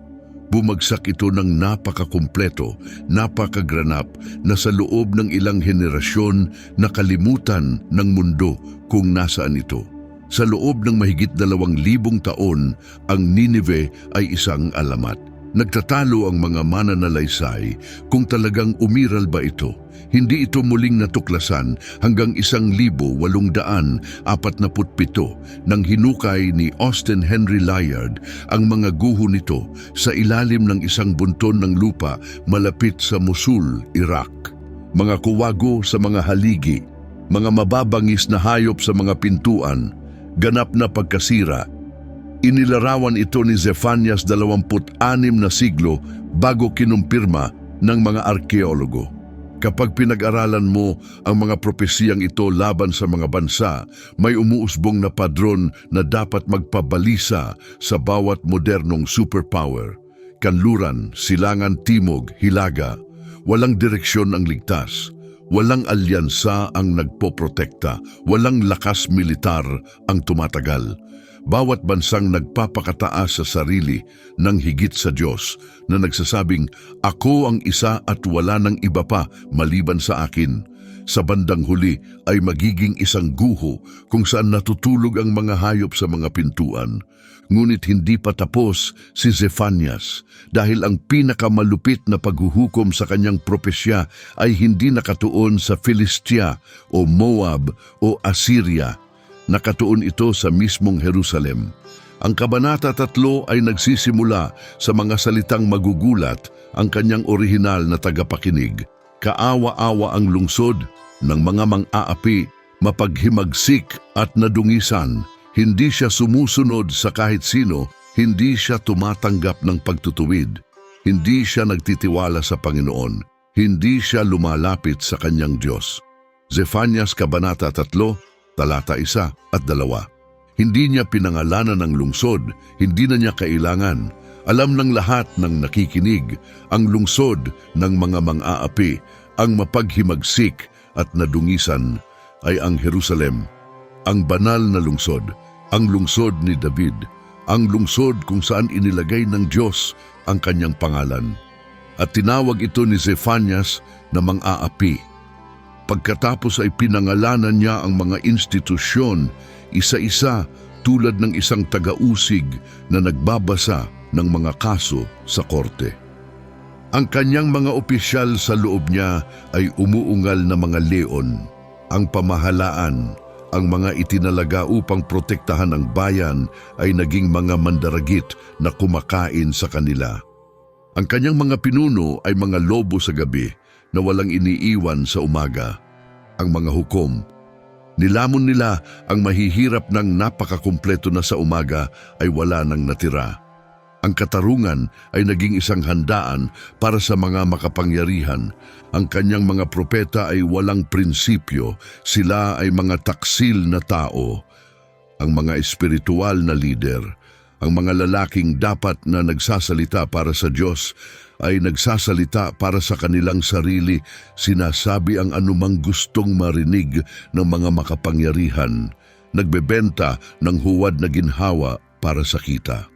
Speaker 1: Bumagsak ito ng napakakumpleto, napakagranap na sa loob ng ilang henerasyon nakalimutan ng mundo kung nasaan ito. Sa loob ng mahigit 2,000 taon, ang Nineveh ay isang alamat. Nagtatalo ang mga mananalaysay kung talagang umiral ba ito. Hindi ito muling natuklasan hanggang 1847 nang hinukay ni Austin Henry Layard ang mga guho nito sa ilalim ng isang bunton ng lupa malapit sa Mosul, Iraq. Mga kuwago sa mga haligi, mga mababangis na hayop sa mga pintuan, ganap na pagkasira. Inilarawan ito ni Zephanias 26 na siglo bago kinumpirma ng mga arkeologo. Kapag pinag-aralan mo ang mga propesiyang ito laban sa mga bansa, may umuusbong na padron na dapat magpabalisa sa bawat modernong superpower. Kanluran, silangan, timog, hilaga. Walang direksyon ang ligtas. Walang alyansa ang nagpoprotekta. Walang lakas militar ang tumatagal. Bawat bansang nagpapakataas sa sarili ng higit sa Diyos na nagsasabing, "Ako ang isa at wala nang iba pa maliban sa akin." Sa bandang huli ay magiging isang guho kung saan natutulog ang mga hayop sa mga pintuan. Ngunit hindi pa tapos si Zephanias dahil ang pinakamalupit na paghuhukom sa kanyang propesya ay hindi nakatuon sa Philistia o Moab o Assyria. Nakatuon ito sa mismong Jerusalem. Ang Kabanata 3 ay nagsisimula sa mga salitang magugulat, ang kanyang orihinal na tagapakinig. Kaawa-awa ang lungsod ng mga mang-aapi mapaghimagsik at nadungisan. Hindi siya sumusunod sa kahit sino, hindi siya tumatanggap ng pagtutuwid, hindi siya nagtitiwala sa Panginoon, hindi siya lumalapit sa kanyang Diyos. Zefanias Kabanata 3, talata 1 at 2. Hindi niya pinangalanan ng lungsod, hindi na niya kailangan. Alam ng lahat ng nakikinig, ang lungsod ng mga mang-aapi, ang mapaghimagsik at nadungisan ay ang Jerusalem, ang banal na lungsod, ang lungsod ni David, ang lungsod kung saan inilagay ng Diyos ang kanyang pangalan. At tinawag ito ni Zefanias na mang-aapi. Pagkatapos ay pinangalanan niya ang mga institusyon, isa-isa tulad ng isang taga-usig na nagbabasa ng mga kaso sa korte. Ang kanyang mga opisyal sa loob niya ay umuungal na mga leon. Ang pamahalaan, ang mga itinalaga upang protektahan ang bayan ay naging mga mandaragit na kumakain sa kanila. Ang kanyang mga pinuno ay mga lobo sa gabi na walang iniiwan sa umaga. Ang mga hukom, nilamon nila ang mahihirap ng napakakumpleto na sa umaga ay wala nang natira. Ang katarungan ay naging isang handaan para sa mga makapangyarihan. Ang kanyang mga propeta ay walang prinsipyo, sila ay mga taksil na tao. Ang mga espiritual na lider, ang mga lalaking dapat na nagsasalita para sa Diyos, ay nagsasalita para sa kanilang sarili, sinasabi ang anumang gustong marinig ng mga makapangyarihan, nagbebenta ng huwad na ginhawa para sa kita.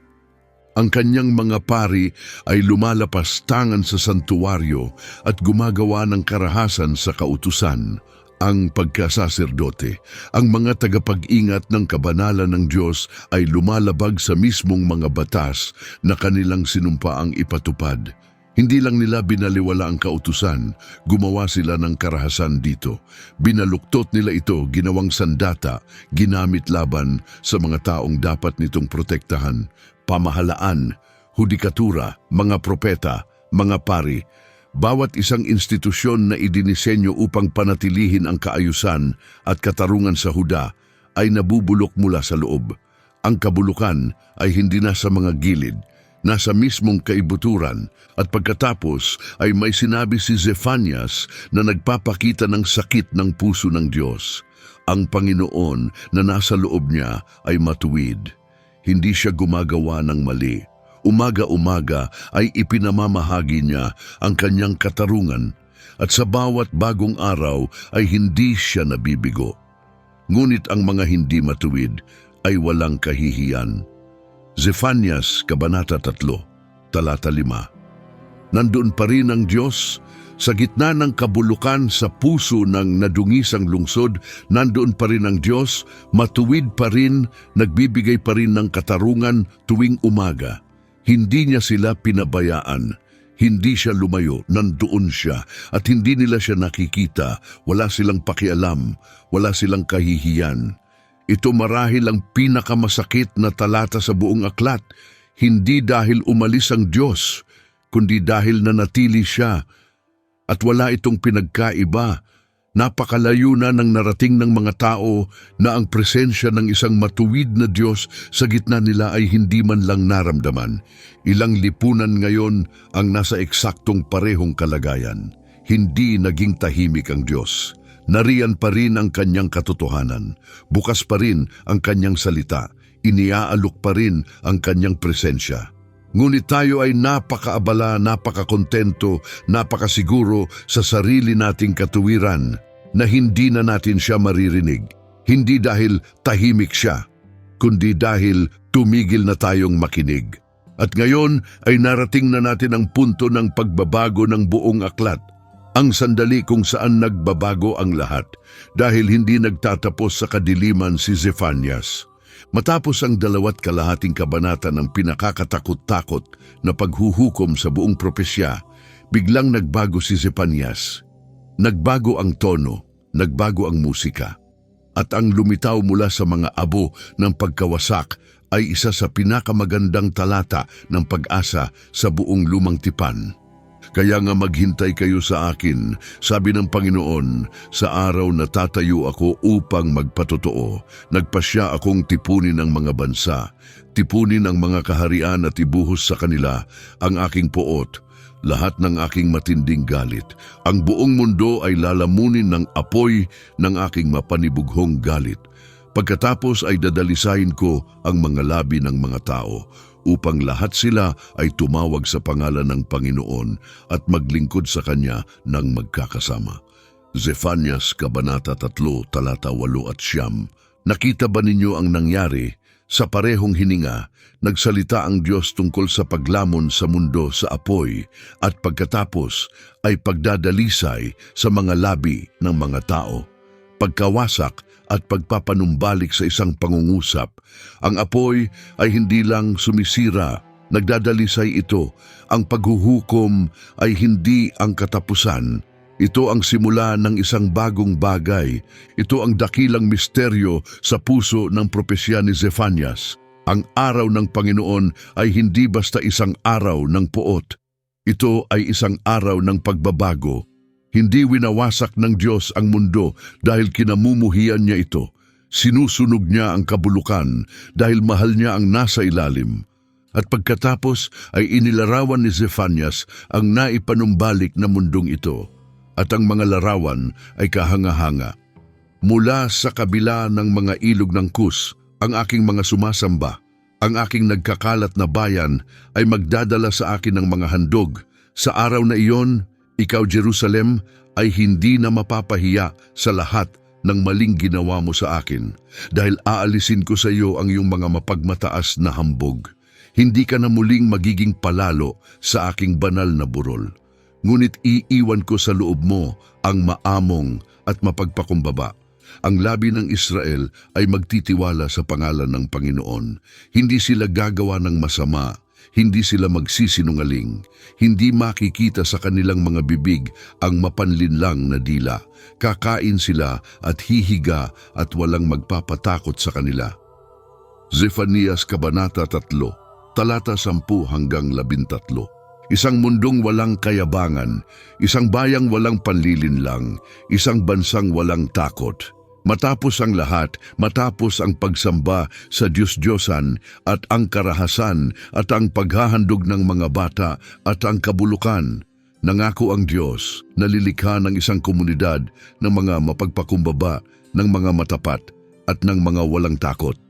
Speaker 1: Ang kanyang mga pari ay lumalapastangan sa santuwaryo at gumagawa ng karahasan sa kautusan. Ang pagkasaserdote, ang mga tagapag-ingat ng kabanalan ng Diyos ay lumalabag sa mismong mga batas na kanilang sinumpaang ipatupad. Hindi lang nila binaliwala ang kautusan, gumawa sila ng karahasan dito. Binaluktot nila ito, ginawang sandata, ginamit laban sa mga taong dapat nitong protektahan. Pamahalaan, hudikatura, mga propeta, mga pari, bawat isang institusyon na idinisenyo upang panatilihin ang kaayusan at katarungan sa Huda ay nabubulok mula sa loob. Ang kabulukan ay hindi na sa mga gilid, nasa mismong kaibuturan, at pagkatapos ay may sinabi si Zefanias na nagpapakita ng sakit ng puso ng Diyos. Ang Panginoon na nasa loob niya ay matuwid. Hindi siya gumagawa ng mali. Umaga-umaga ay ipinamamahagi niya ang kanyang katarungan at sa bawat bagong araw ay hindi siya nabibigo. Ngunit ang mga hindi matuwid ay walang kahihiyan. Zefanias Kabanata 3, talata 5. Nandoon pa rin ang Diyos sa gitna ng kabulukan sa puso ng nadungisang lungsod, nandoon pa rin ang Diyos, matuwid pa rin, nagbibigay pa rin ng katarungan tuwing umaga. Hindi niya sila pinabayaan, hindi siya lumayo, nandoon siya at hindi nila siya nakikita, wala silang pakialam, wala silang kahihiyan. Ito marahil ang pinakamasakit na talata sa buong aklat, hindi dahil umalis ang Diyos, kundi dahil nanatili siya. At wala itong pinagkaiba. Napakalayo na ng narating ng mga tao na ang presensya ng isang matuwid na Diyos sa gitna nila ay hindi man lang naramdaman. Ilang lipunan ngayon ang nasa eksaktong parehong kalagayan. Hindi naging tahimik ang Diyos. Nariyan pa rin ang kanyang katotohanan. Bukas pa rin ang kanyang salita. Iniaalok pa rin ang kanyang presensya. Ngunit tayo ay napakaabala, napakakontento, napakasiguro sa sarili nating katuwiran na hindi na natin siya maririnig. Hindi dahil tahimik siya, kundi dahil tumigil na tayong makinig. At ngayon ay narating na natin ang punto ng pagbabago ng buong aklat. Ang sandali kung saan nagbabago ang lahat dahil hindi nagtatapos sa kadiliman si Zefanias. Matapos ang 2 kalahating kabanata ng pinakakatakot-takot na paghuhukom sa buong propesya, biglang nagbago si Zefanias. Nagbago ang tono, nagbago ang musika. At ang lumitaw mula sa mga abo ng pagkawasak ay isa sa pinakamagandang talata ng pag-asa sa buong lumang tipan. Kaya nga maghintay kayo sa akin, sabi ng Panginoon, sa araw na tatayo ako upang magpatotoo. Nagpasya akong tipunin ang mga bansa, tipunin ang mga kaharian at ibuhos sa kanila ang aking poot, lahat ng aking matinding galit. Ang buong mundo ay lalamunin ng apoy ng aking mapanibughong galit. Pagkatapos ay dadalisayin ko ang mga labi ng mga tao, upang lahat sila ay tumawag sa pangalan ng Panginoon at maglingkod sa Kanya ng magkakasama. Zefanyas, Kabanata 3, talata 8 at 9. Nakita ba ninyo ang nangyari? Sa parehong hininga, nagsalita ang Diyos tungkol sa paglamon sa mundo sa apoy at pagkatapos ay pagdadalisay sa mga labi ng mga tao. Pagkawasak at pagpapanumbalik sa isang pangungusap, ang apoy ay hindi lang sumisira, nagdadalisay ito. Ang paghuhukom ay hindi ang katapusan. Ito ang simula ng isang bagong bagay. Ito ang dakilang misteryo sa puso ng propesya ni Zefanyas. Ang araw ng Panginoon ay hindi basta isang araw ng puot. Ito ay isang araw ng pagbabago. Hindi winawasak ng Diyos ang mundo dahil kinamumuhian niya ito. Sinusunog niya ang kabulukan dahil mahal niya ang nasa ilalim. At pagkatapos ay inilarawan ni Zefanyas ang naipanumbalik na mundong ito. At ang mga larawan ay kahanga-hanga. Mula sa kabila ng mga ilog ng Kus, ang aking mga sumasamba, ang aking nagkakalat na bayan ay magdadala sa akin ng mga handog. Sa araw na iyon, ikaw, Jerusalem, ay hindi na mapapahiya sa lahat ng maling ginawa mo sa akin, dahil aalisin ko sa iyo ang iyong mga mapagmataas na hambog. Hindi ka na muling magiging palalo sa aking banal na burol. Ngunit iiwan ko sa loob mo ang maamong at mapagpakumbaba. Ang labi ng Israel ay magtitiwala sa pangalan ng Panginoon. Hindi sila gagawa ng masama. Hindi sila magsisinungaling. Hindi makikita sa kanilang mga bibig ang mapanlinlang na dila. Kakain sila at hihiga at walang magpapatakot sa kanila. Zefanyas, Kabanata 3, talata 10 hanggang 13. Isang mundong walang kayabangan, isang bayang walang panlilinlang, isang bansang walang takot. Matapos ang lahat, matapos ang pagsamba sa Diyos-Diyosan at ang karahasan at ang paghahandog ng mga bata at ang kabulukan, nangako ang Diyos na lilikha ng isang komunidad ng mga mapagpakumbaba, ng mga matapat at ng mga walang takot.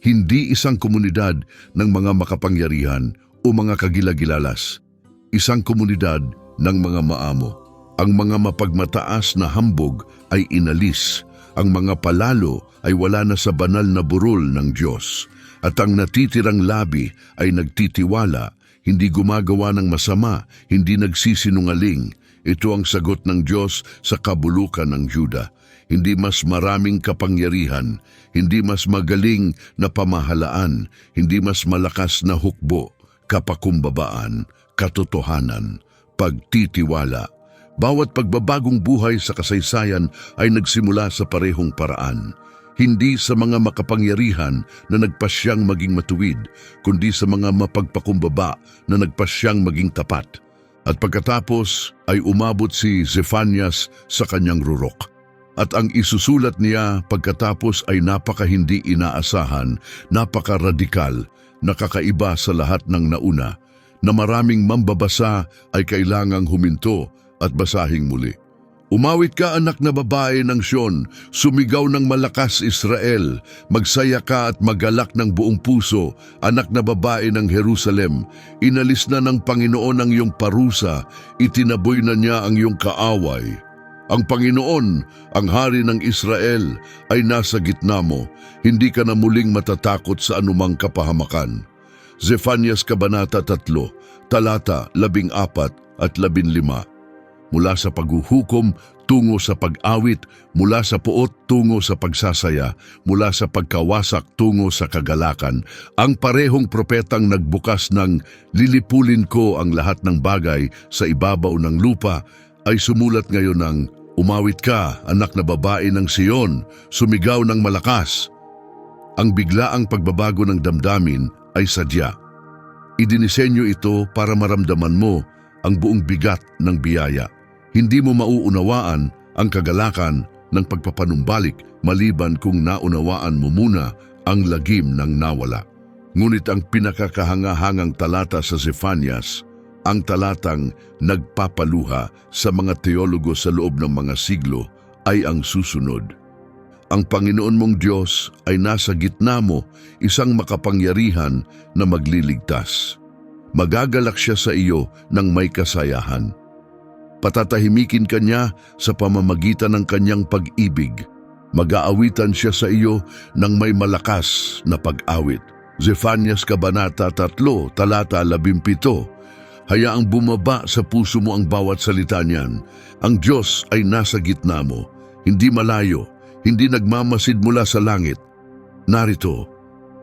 Speaker 1: Hindi isang komunidad ng mga makapangyarihan o mga kagilagilalas. Isang komunidad ng mga maamo. Ang mga mapagmataas na hambog ay inalis. Ang mga palalo ay wala na sa banal na burol ng Diyos. At ang natitirang labi ay nagtitiwala, hindi gumagawa ng masama, hindi nagsisinungaling. Ito ang sagot ng Diyos sa kabulukan ng Juda. Hindi mas maraming kapangyarihan, hindi mas magaling na pamahalaan, hindi mas malakas na hukbo, kapakumbabaan, katotohanan, pagtitiwala. Bawat pagbabagong buhay sa kasaysayan ay nagsimula sa parehong paraan. Hindi sa mga makapangyarihan na nagpasyang maging matuwid, kundi sa mga mapagpakumbaba na nagpasyang maging tapat. At pagkatapos ay umabot si Zefanyas sa kanyang rurok. At ang isusulat niya pagkatapos ay napaka-hindi inaasahan, napaka-radikal, nakakaiba sa lahat ng nauna, na maraming mambabasa ay kailangang huminto at basahing muli. Umawit ka, anak na babae ng Sion, sumigaw ng malakas, Israel, magsaya ka at magalak ng buong puso, anak na babae ng Jerusalem. Inalis na ng Panginoon ang iyong parusa, itinaboy na niya ang iyong kaaway. Ang Panginoon, ang Hari ng Israel, ay nasa gitna mo, hindi ka na muling matatakot sa anumang kapahamakan. Zefanyas, Kabanata 3, talata 14 at 15. Mula sa paghuhukom tungo sa pag-awit, mula sa puot tungo sa pagsasaya, mula sa pagkawasak tungo sa kagalakan, ang parehong propetang nagbukas ng lilipulin ko ang lahat ng bagay sa ibabaw ng lupa ay sumulat ngayon ng umawit ka, anak na babae ng Sion, sumigaw ng malakas. Ang biglaang pagbabago ng damdamin ay sadya. Idinisenyo ito para maramdaman mo ang buong bigat ng biyaya. Hindi mo mauunawaan ang kagalakan ng pagpapanumbalik maliban kung naunawaan mo muna ang lagim ng nawala. Ngunit ang pinakakahangahangang talata sa Zefanias, ang talatang nagpapaluha sa mga teologo sa loob ng mga siglo, ay ang susunod. Ang Panginoon mong Diyos ay nasa gitna mo, isang makapangyarihan na magliligtas. Magagalak siya sa iyo ng may kasayahan. Patatahimikin ka niya sa pamamagitan ng kanyang pag-ibig. Mag-aawitan siya sa iyo ng may malakas na pag-awit. Zefanias Kabanata 3, talata 17. Hayaang bumaba sa puso mo ang bawat salita niyan. Ang Diyos ay nasa gitna mo, hindi malayo, hindi nagmamasid mula sa langit. Narito,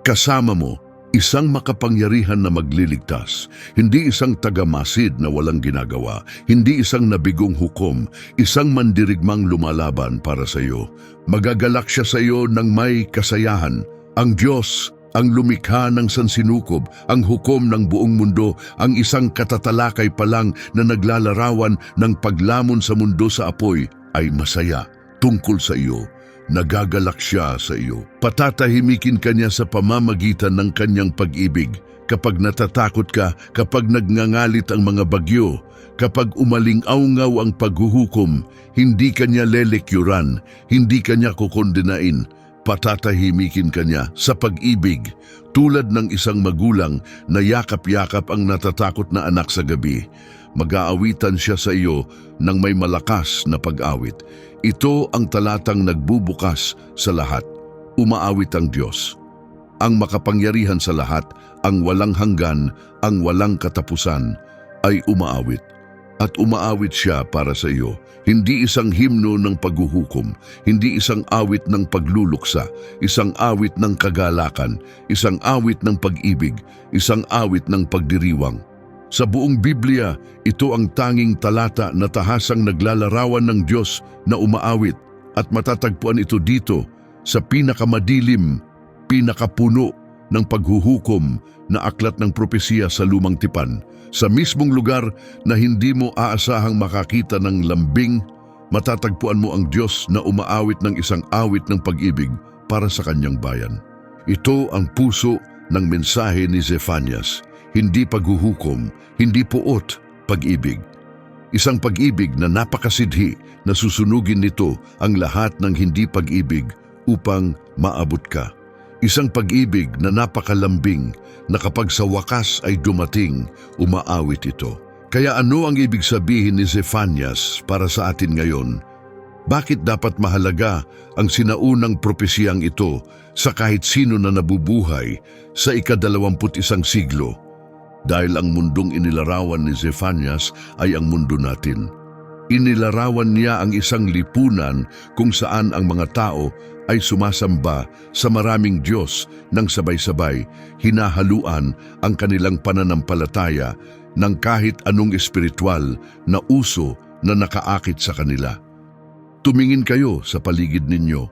Speaker 1: kasama mo, isang makapangyarihan na magliligtas, hindi isang tagamasid na walang ginagawa, hindi isang nabigong hukom, isang mandirigmang lumalaban para sa iyo. Magagalak siya sa iyo ng may kasayahan. Ang Diyos, ang lumikha ng sansinukob, ang hukom ng buong mundo, ang isang katatalakay pa lang na naglalarawan ng paglamon sa mundo sa apoy, ay masaya tungkol sa iyo. Nagagalak siya sa iyo. Patatahimikin ka niya sa pamamagitan ng kanyang pag-ibig. Kapag natatakot ka, kapag nagngangalit ang mga bagyo, kapag umaling-aungaw ang paghuhukom, hindi ka niya lelekyuran, hindi ka niya kukondenain. Patatahimikin ka niya sa pag-ibig, tulad ng isang magulang na yakap-yakap ang natatakot na anak sa gabi. Mag-aawitan siya sa iyo ng may malakas na pag-awit. Ito ang talatang nagbubukas sa lahat. Umaawit ang Diyos, ang makapangyarihan sa lahat, ang walang hanggan, ang walang katapusan, ay umaawit. At umaawit siya para sa iyo. Hindi isang himno ng paghuhukom, hindi isang awit ng pagluluksa, isang awit ng kagalakan, isang awit ng pag-ibig, isang awit ng pagdiriwang. Sa buong Biblia, ito ang tanging talata na tahasang naglalarawan ng Diyos na umaawit, at matatagpuan ito dito sa pinakamadilim, pinakapuno ng paghuhukom na aklat ng propesiya sa Lumang Tipan. Sa mismong lugar na hindi mo aasahang makakita ng lambing, matatagpuan mo ang Diyos na umaawit ng isang awit ng pag-ibig para sa kanyang bayan. Ito ang puso ng mensahe ni Zefanias. Hindi paghuhukom, hindi puot, pag-ibig. Isang pag-ibig na napakasidhi na susunugin nito ang lahat ng hindi pag-ibig upang maabot ka. Isang pag-ibig na napakalambing na kapag sa wakas ay dumating, umaawit ito. Kaya ano ang ibig sabihin ni Zefanias para sa atin ngayon? Bakit dapat mahalaga ang sinaunang propesiyang ito sa kahit sino na nabubuhay sa ika-21 siglo? Dahil ang mundong inilarawan ni Zefanias ay ang mundo natin. Inilarawan niya ang isang lipunan kung saan ang mga tao ay sumasamba sa maraming Diyos nang sabay-sabay hinahaluan ang kanilang pananampalataya ng kahit anong espiritual na uso na nakaakit sa kanila. Tumingin kayo sa paligid ninyo.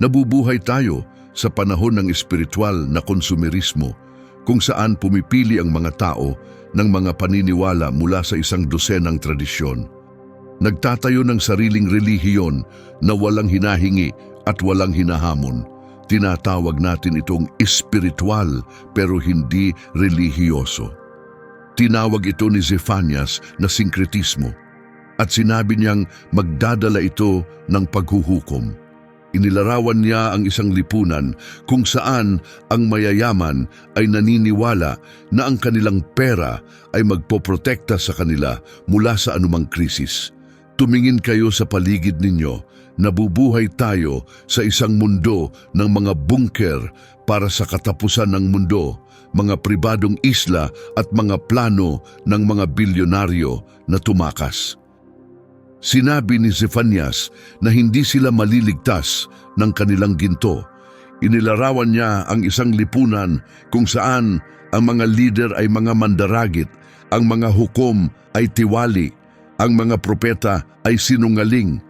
Speaker 1: Nabubuhay tayo sa panahon ng espiritual na konsumerismo, kung saan pumipili ang mga tao ng mga paniniwala mula sa isang dosenang tradisyon. Nagtatayo ng sariling relihiyon na walang hinahingi at walang hinahamon. Tinatawag natin itong espiritual pero hindi relihiyoso. Tinawag ito ni Zefanias na sinkretismo, at sinabi niyang magdadala ito ng paghuhukom. Inilarawan niya ang isang lipunan kung saan ang mayayaman ay naniniwala na ang kanilang pera ay magpoprotekta sa kanila mula sa anumang krisis. Tumingin kayo sa paligid ninyo. Nabubuhay tayo sa isang mundo ng mga bunker para sa katapusan ng mundo, mga pribadong isla at mga plano ng mga bilyonaryo na tumakas. Sinabi ni Zefanias na hindi sila maliligtas ng kanilang ginto. Inilarawan niya ang isang lipunan kung saan ang mga lider ay mga mandaragit, ang mga hukom ay tiwali, ang mga propeta ay sinungaling,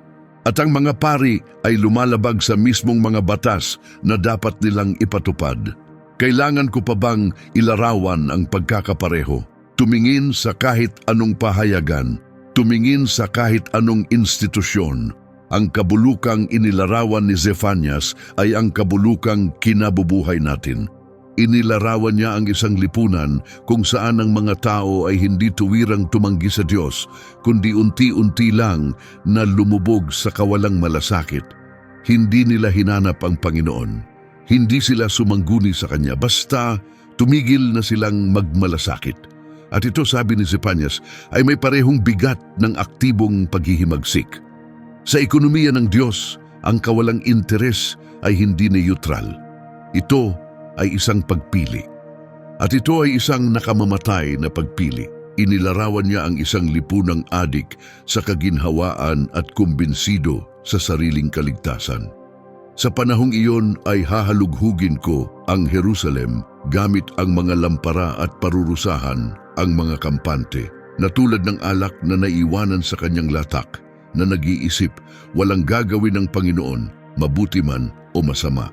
Speaker 1: at ang mga pari ay lumalabag sa mismong mga batas na dapat nilang ipatupad. Kailangan ko pa bang ilarawan ang pagkakapareho? tumingin sa kahit anong pahayagan, tumingin sa kahit anong institusyon. Ang kabulukang inilarawan ni Zephanias ay ang kabulukang kinabubuhay natin. Inilarawan niya ang isang lipunan kung saan ang mga tao ay hindi tuwirang tumanggi sa Diyos, kundi unti-unti lang na lumubog sa kawalang malasakit. Hindi nila hinanap ang Panginoon. Hindi sila sumangguni sa Kanya, basta tumigil na silang magmalasakit. At ito, sabi ni Zephanias, ay may parehong bigat ng aktibong paghihimagsik. Sa ekonomiya ng Diyos, ang kawalang interes ay hindi neutral. Ito ay isang pagpili. At ito ay isang nakamamatay na pagpili. Inilarawan niya ang isang lipunang adik sa kaginhawaan at kumbinsido sa sariling kaligtasan. Sa panahong iyon ay hahalughugin ko ang Jerusalem gamit ang mga lampara at parurusahan, ang mga kampante, na tulad ng alak na naiwanan sa kanyang latak, na nag-iisip, walang gagawin ng Panginoon, mabuti man o masama.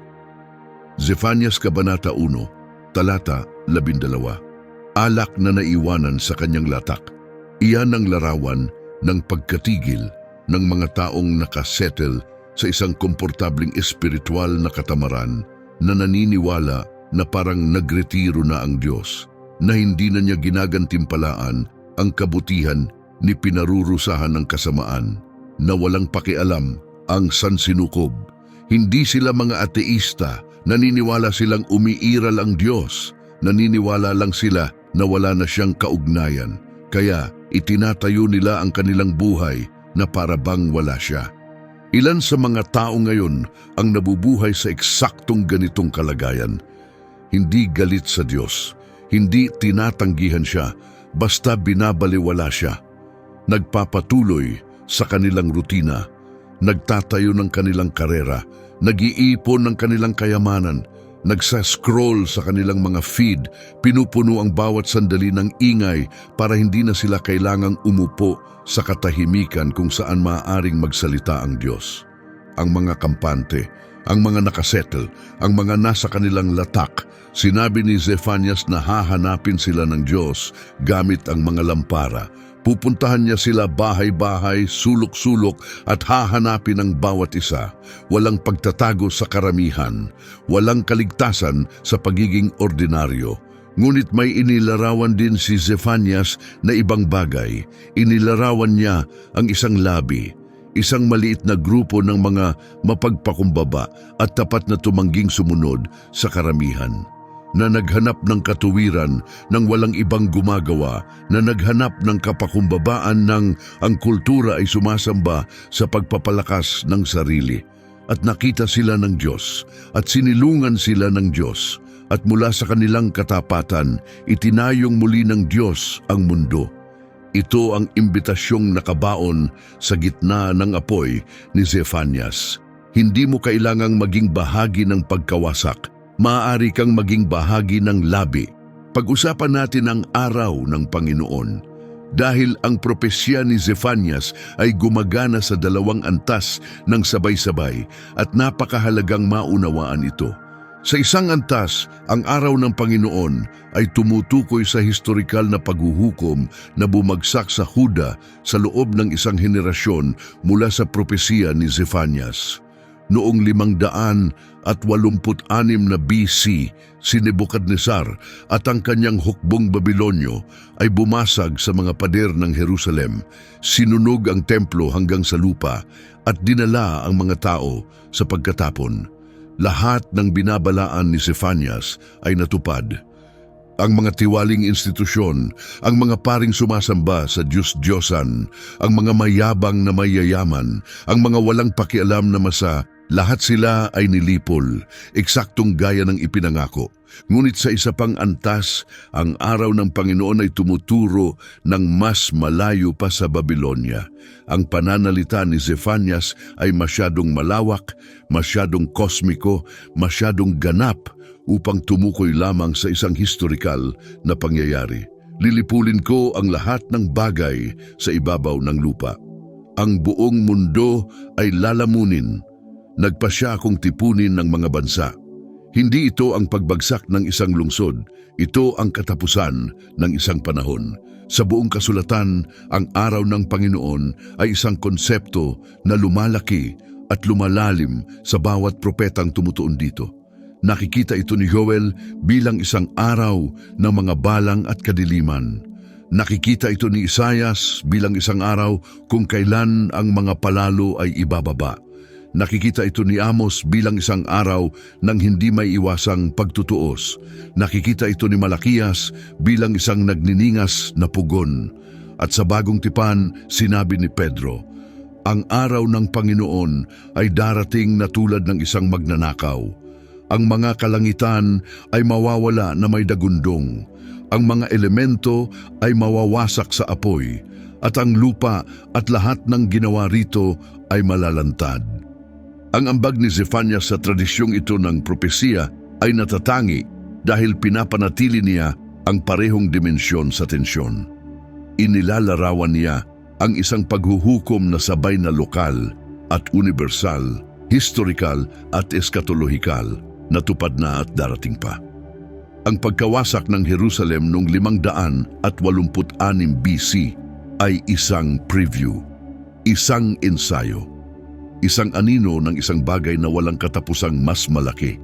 Speaker 1: Zephanias Kabanata 1, Talata 12. Alak na naiwanan sa kanyang latak. Iyan ang larawan ng pagkatigil ng mga taong nakasettle sa isang komportabling espiritual na katamaran na naniniwala na parang nagretiro na ang Diyos, na hindi na niya ginagantimpalaan ang kabutihan ni pinarurusahan ng kasamaan, na walang pakialam ang sansinukob. Hindi sila mga ateista, naniniwala silang umiiral ang Diyos, naniniwala lang sila na wala na siyang kaugnayan, kaya itinatayo nila ang kanilang buhay na para bang wala siya. Ilan sa mga tao ngayon ang nabubuhay sa eksaktong ganitong kalagayan. Hindi galit sa Diyos, hindi tinatanggihan siya, basta binabaliwala siya. Nagpapatuloy sa kanilang rutina, nagtatayo ng kanilang karera, nag-iipon ng kanilang kayamanan, nagsa-scroll sa kanilang mga feed, pinupuno ang bawat sandali ng ingay para hindi na sila kailangang umupo sa katahimikan kung saan maaaring magsalita ang Diyos. Ang mga kampante, ang mga nakasettle, ang mga nasa kanilang latak, sinabi ni Zephanias na hahanapin sila ng Diyos gamit ang mga lampara. Pupuntahan niya sila bahay-bahay, sulok-sulok at hahanapin ang bawat isa. Walang pagtatago sa karamihan, walang kaligtasan sa pagiging ordinaryo. Ngunit may inilarawan din si Zephanias na ibang bagay. Inilarawan niya ang isang labi, isang maliit na grupo ng mga mapagpakumbaba at tapat na tumangging sumunod sa karamihan, na naghanap ng katuwiran ng walang ibang gumagawa, na naghanap ng kapakumbabaan ng ang kultura ay sumasamba sa pagpapalakas ng sarili. At nakita sila ng Diyos at sinilungan sila ng Diyos, at mula sa kanilang katapatan itinayong muli ng Diyos ang mundo. Ito ang imbitasyong nakabaon sa gitna ng apoy ni Zephanias. Hindi mo kailangang maging bahagi ng pagkawasak. Maaari kang maging bahagi ng labi. Pag-usapan natin ang araw ng Panginoon. Dahil ang propesya ni Zephanias ay gumagana sa dalawang antas ng sabay-sabay at napakahalagang maunawaan ito. Sa isang antas, ang araw ng Panginoon ay tumutukoy sa historikal na paghuhukom na bumagsak sa Huda sa loob ng isang henerasyon mula sa propesya ni Zephanias. Noong 586 na BC, si Nebukadnesar at ang kanyang hukbong Babilonyo ay bumasag sa mga pader ng Jerusalem, sinunog ang templo hanggang sa lupa at dinala ang mga tao sa pagkatapon. Lahat ng binabalaan ni Zephanias ay natupad. Ang mga tiwaling institusyon, ang mga paring sumasamba sa Diyos-Diyosan, ang mga mayabang na mayayaman, ang mga walang pakialam na masa, lahat sila ay nilipol, eksaktong gaya ng ipinangako. Ngunit sa isa pang antas, ang araw ng Panginoon ay tumuturo ng mas malayo pa sa Babylonia. Ang pananalita ni Zephanias ay masyadong malawak, masyadong kosmiko, masyadong ganap upang tumukoy lamang sa isang historikal na pangyayari. Lilipulin ko ang lahat ng bagay sa ibabaw ng lupa. Ang buong mundo ay lalamunin. Nagpasya akong tipunin ng mga bansa. Hindi ito ang pagbagsak ng isang lungsod, ito ang katapusan ng isang panahon. Sa buong kasulatan, ang araw ng Panginoon ay isang konsepto na lumalaki at lumalalim sa bawat propetang tumutuon dito. Nakikita ito ni Joel bilang isang araw ng mga balang at kadiliman. Nakikita ito ni Isaias bilang isang araw kung kailan ang mga palalo ay ibababa. Nakikita ito ni Amos bilang isang araw ng hindi may iwasang pagtutuos. Nakikita ito ni Malakias bilang isang nagniningas na pugon. At sa bagong tipan, sinabi ni Pedro, ang araw ng Panginoon ay darating na tulad ng isang magnanakaw. Ang mga kalangitan ay mawawala na may dagundong. Ang mga elemento ay mawawasak sa apoy, at ang lupa at lahat ng ginawa rito ay malalantad. Ang ambag ni Zephanias sa tradisyong ito ng propesiya ay natatangi dahil pinapanatili niya ang parehong dimensyon sa tensyon. Inilalarawan niya ang isang paghuhukom na sabay na lokal at universal, historical at eskatolohikal na tupad na at darating pa. Ang pagkawasak ng Jerusalem noong 586 BC ay isang preview, isang ensayo, isang anino ng isang bagay na walang katapusang mas malaki.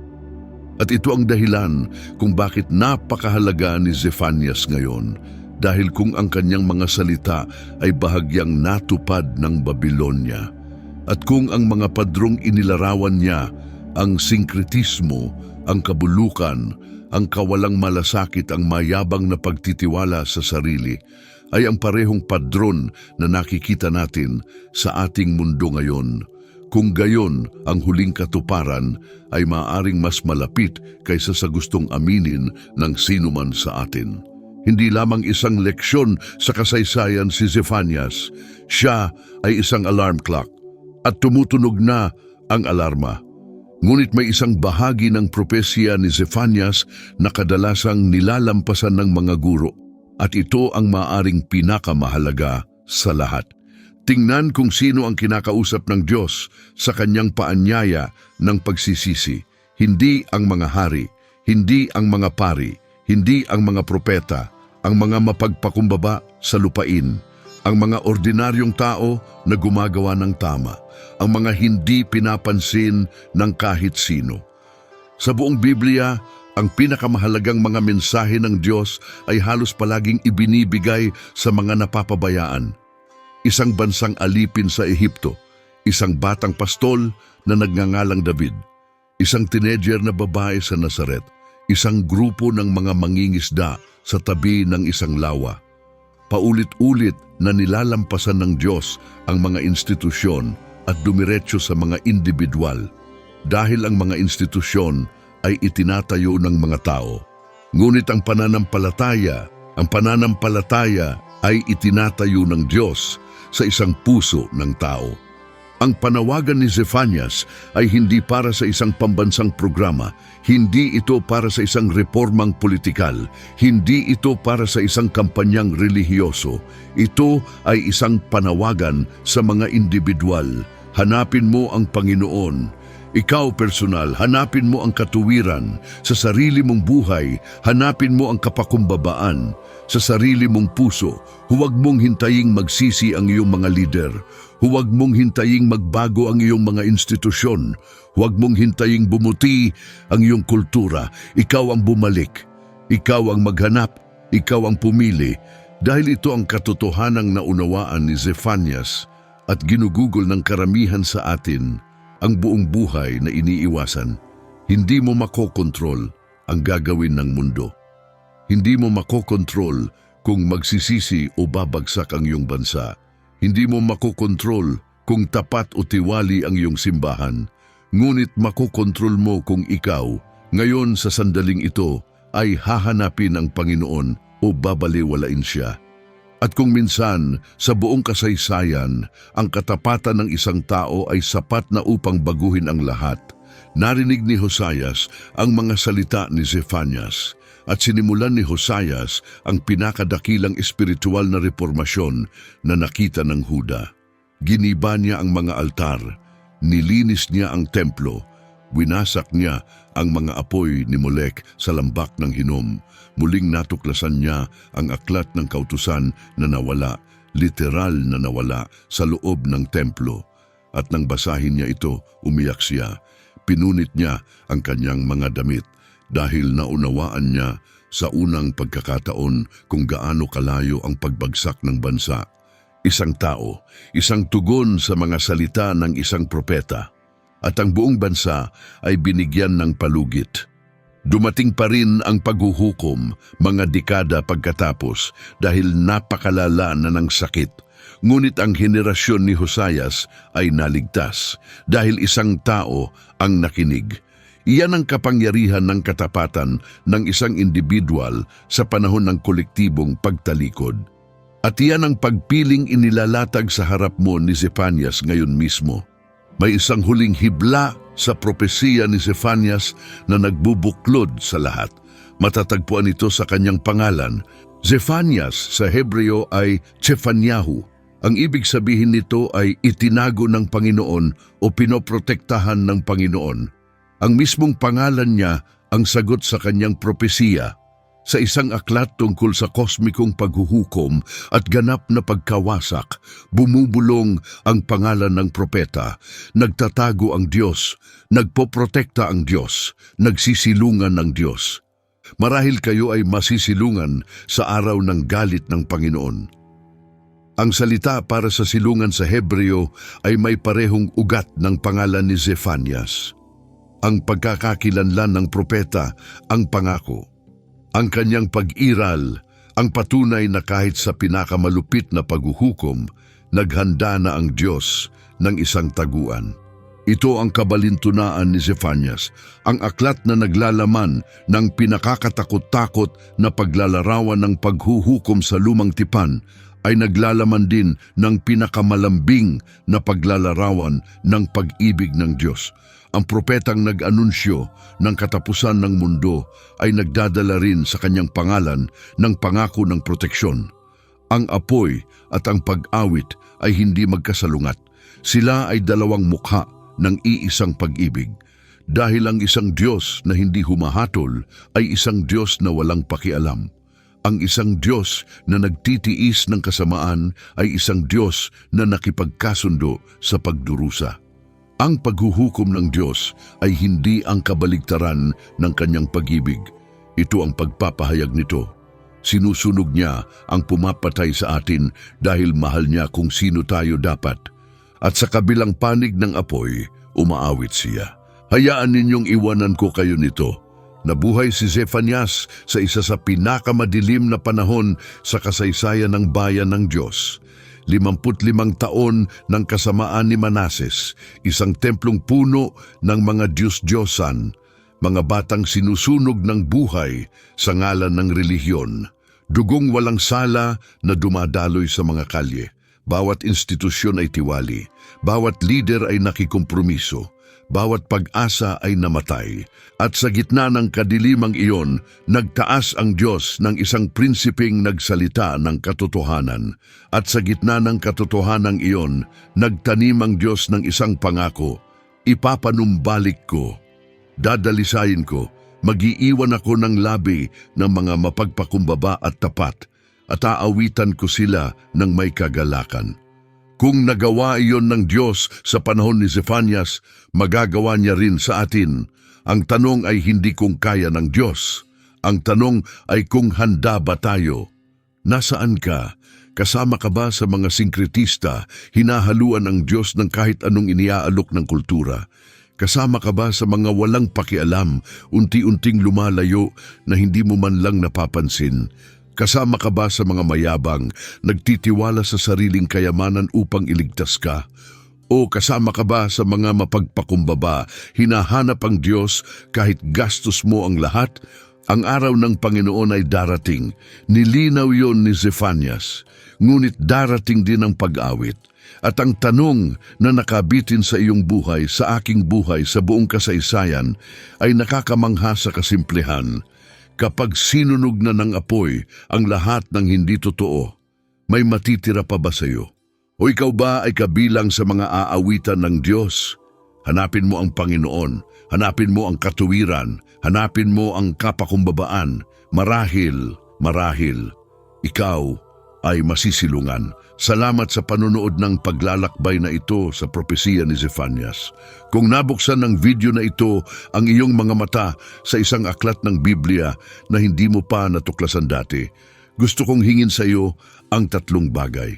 Speaker 1: At ito ang dahilan kung bakit napakahalaga ni Zephanias ngayon, dahil kung ang kanyang mga salita ay bahagyang natupad ng Babylonia, at kung ang mga padrong inilarawan niya, ang sinkretismo, ang kabulukan, ang kawalang malasakit, ang mayabang na pagtitiwala sa sarili, ay ang parehong padron na nakikita natin sa ating mundo ngayon. Kung gayon, ang huling katuparan ay maaaring mas malapit kaysa sa gustong aminin ng sinuman sa atin. Hindi lamang isang leksyon sa kasaysayan si Zephanias, siya ay isang alarm clock at tumutunog na ang alarma. Ngunit may isang bahagi ng propesya ni Zephanias na kadalasang nilalampasan ng mga guro, at ito ang maaaring pinakamahalaga sa lahat. Tingnan kung sino ang kinakausap ng Diyos sa kanyang paanyaya ng pagsisisi. Hindi ang mga hari, hindi ang mga pari, hindi ang mga propeta, ang mga mapagpakumbaba sa lupain, ang mga ordinaryong tao na gumagawa ng tama, ang mga hindi pinapansin ng kahit sino. Sa buong Biblia, ang pinakamahalagang mga mensahe ng Diyos ay halos palaging ibinibigay sa mga napapabayaan. Isang bansang alipin sa Ehipto, isang batang pastol na nagngangalang David, isang teenager na babae sa Nazaret, isang grupo ng mga mangingisda sa tabi ng isang lawa. Paulit-ulit na nilalampasan ng Diyos ang mga institusyon at dumiretso sa mga individual dahil ang mga institusyon ay itinatayo ng mga tao. Ngunit ang pananampalataya ay itinatayo ng Diyos sa isang puso ng tao. Ang panawagan ni Zephanias ay hindi para sa isang pambansang programa, hindi ito para sa isang reformang politikal, hindi ito para sa isang kampanyang relihiyoso. Ito ay isang panawagan sa mga individual. Hanapin mo ang Panginoon. Ikaw personal, hanapin mo ang katuwiran. Sa sarili mong buhay, hanapin mo ang kapakumbabaan. Sa sarili mong puso, huwag mong hintaying magsisi ang iyong mga lider. Huwag mong hintaying magbago ang iyong mga institusyon. Huwag mong hintaying bumuti ang iyong kultura. Ikaw ang bumalik. Ikaw ang maghanap. Ikaw ang pumili. Dahil ito ang katotohanang naunawaan ni Zephanias at ginugugol ng karamihan sa atin, ang buong buhay na iniiwasan. Hindi mo makokontrol ang gagawin ng mundo. Hindi mo makokontrol kung magsisisi o babagsak ang iyong bansa. Hindi mo makokontrol kung tapat o tiwali ang iyong simbahan. Ngunit makokontrol mo kung ikaw, ngayon sa sandaling ito, ay hahanapin ang Panginoon o babaliwalain siya. At kung minsan, sa buong kasaysayan, ang katapatan ng isang tao ay sapat na upang baguhin ang lahat, narinig ni Hosayas ang mga salita ni Zephanias at sinimulan ni Hosayas ang pinakadakilang espiritual na reformasyon na nakita ng Huda. Giniba niya ang mga altar, nilinis niya ang templo, Winasak niya ang mga apoy ni Molek sa lambak ng Hinom. Muling natuklasan niya ang aklat ng kautusan na nawala, literal na nawala sa loob ng templo. At nang basahin niya ito, umiyak siya. Pinunit niya ang kanyang mga damit dahil naunawaan niya sa unang pagkakataon kung gaano kalayo ang pagbagsak ng bansa. Isang tao, isang tugon sa mga salita ng isang propeta. At ang buong bansa ay binigyan ng palugit. Dumating pa rin ang paghuhukom mga dekada pagkatapos dahil napakalala na ng sakit. Ngunit ang henerasyon ni Hosayas ay naligtas dahil isang tao ang nakinig. Iyan ang kapangyarihan ng katapatan ng isang individual sa panahon ng kolektibong pagtalikod. At iyan ang pagpiling inilalatag sa harap mo ni Zefanias ngayon mismo. May isang huling hibla sa propesiya ni Zefanias na nagbubuklod sa lahat. Matatagpuan ito sa kanyang pangalan. Zefanias sa Hebreo ay Tsefanyahu. Ang ibig sabihin nito ay itinago ng Panginoon o pinoprotektahan ng Panginoon. Ang mismong pangalan niya ang sagot sa kanyang propesiya. Sa isang aklat tungkol sa kosmikong paghuhukom at ganap na pagkawasak, bumubulong ang pangalan ng propeta, nagtatago ang Diyos, nagpoprotekta ang Diyos, nagsisilungan ang Diyos. Marahil kayo ay masisilungan sa araw ng galit ng Panginoon. Ang salita para sa silungan sa Hebreo ay may parehong ugat ng pangalan ni Zefanias. Ang pagkakakilanlan ng propeta, ang pangako. Ang kanyang pag-iral, ang patunay na kahit sa pinakamalupit na paghuhukom, naghanda na ang Diyos ng isang taguan. Ito ang kabalintunaan ni Zefanias, ang aklat na naglalaman ng pinakakatakot-takot na paglalarawan ng paghuhukom sa lumang tipan ay naglalaman din ng pinakamalambing na paglalarawan ng pag-ibig ng Diyos. Ang propetang nag-anunsyo ng katapusan ng mundo ay nagdadala rin sa kanyang pangalan ng pangako ng proteksyon. Ang apoy at ang pag-awit ay hindi magkasalungat. Sila ay dalawang mukha ng iisang pag-ibig. Dahil ang isang Diyos na hindi humahatol ay isang Diyos na walang pakialam. Ang isang Diyos na nagtitiis ng kasamaan ay isang Diyos na nakipagkasundo sa pagdurusa. Ang paghuhukom ng Diyos ay hindi ang kabaligtaran ng kanyang pag-ibig. Ito ang pagpapahayag nito. Sinusunog niya ang pumapatay sa atin dahil mahal niya kung sino tayo dapat. At sa kabilang panig ng apoy, umaawit siya. Hayaan ninyong iwanan ko kayo nito. Nabuhay si Zefanias sa isa sa pinakamadilim na panahon sa kasaysayan ng bayan ng Diyos. 55 taon ng kasamaan ni Manases, isang templong puno ng mga Diyos-Diyosan, mga batang sinusunog ng buhay sa ngalan ng relihiyon, dugong walang sala na dumadaloy sa mga kalye. Bawat institusyon ay tiwali, bawat lider ay nakikompromiso, bawat pag-asa ay namatay. At sa gitna ng kadilimang iyon, nagtaas ang Diyos ng isang prinsipeng nagsalita ng katotohanan. At sa gitna ng katotohanan iyon, nagtanim ang Diyos ng isang pangako, ipapanumbalik ko, dadalisayin ko, mag-iiwan ako ng labi ng mga mapagpakumbaba at tapat, at aawitan ko sila ng may kagalakan. Kung nagawa iyon ng Diyos sa panahon ni Zefanias, magagawa niya rin sa atin. Ang tanong ay hindi kung kaya ng Diyos. Ang tanong ay kung handa ba tayo. Nasaan ka? Kasama ka ba sa mga sinkretista, hinahaluan ng Diyos ng kahit anong iniaalok ng kultura? Kasama ka ba sa mga walang pakialam, unti-unting lumalayo na hindi mo man lang napapansin? Kasama ka ba sa mga mayabang, nagtitiwala sa sariling kayamanan upang iligtas ka? O kasama ka ba sa mga mapagpakumbaba, hinahanap ang Diyos kahit gastos mo ang lahat? Ang araw ng Panginoon ay darating. Nilinaw yon ni Zefanias. Ngunit darating din ang pag-awit. At ang tanong na nakabitin sa iyong buhay, sa aking buhay, sa buong kasaysayan, ay nakakamangha sa kasimplihan. Kapag sinunog na ng apoy ang lahat ng hindi totoo, may matitira pa ba sa iyo? O ikaw ba ay kabilang sa mga aawitan ng Diyos? Hanapin mo ang Panginoon, hanapin mo ang katuwiran, hanapin mo ang kapakumbabaan. Marahil, ikaw ay masisilungan. Salamat sa panunood ng paglalakbay na ito sa propesiya ni Zephanias. Kung nabuksan ng video na ito ang iyong mga mata sa isang aklat ng Biblia na hindi mo pa natuklasan dati, gusto kong hingin sa iyo ang 3 bagay.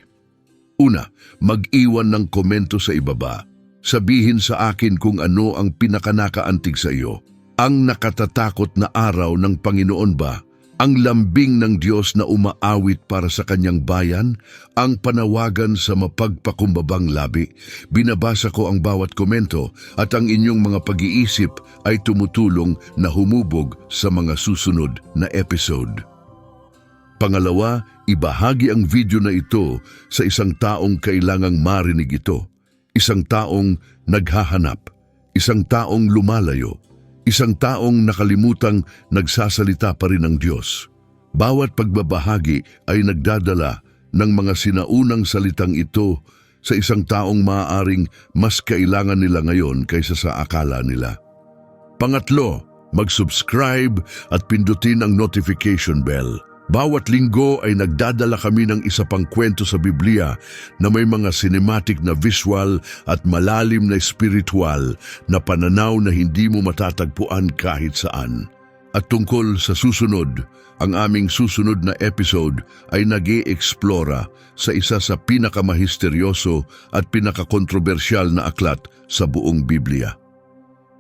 Speaker 1: Una, mag-iwan ng komento sa ibaba. Sabihin sa akin kung ano ang pinakanakaantig sa iyo. Ang nakatatakot na araw ng Panginoon ba? Ang lambing ng Diyos na umaawit para sa kanyang bayan? Ang panawagan sa mapagpakumbabang labi? Binabasa ko ang bawat komento at ang inyong mga pag-iisip ay tumutulong na humubog sa mga susunod na episode. Pangalawa, ibahagi ang video na ito sa isang taong kailangang marinig ito. Isang taong naghahanap, isang taong lumalayo, isang taong nakalimutang nagsasalita pa rin ng Diyos. Bawat pagbabahagi ay nagdadala ng mga sinaunang salitang ito sa isang taong maaaring mas kailangan nila ngayon kaysa sa akala nila. Pangatlo, mag-subscribe at pindutin ang notification bell. Bawat linggo ay nagdadala kami ng isa pang kwento sa Biblia na may mga cinematic na visual at malalim na spiritual na pananaw na hindi mo matatagpuan kahit saan. At tungkol sa susunod, ang aming susunod na episode ay nag-e-explora sa isa sa pinakamahisteryoso at pinakakontrobersyal na aklat sa buong Biblia.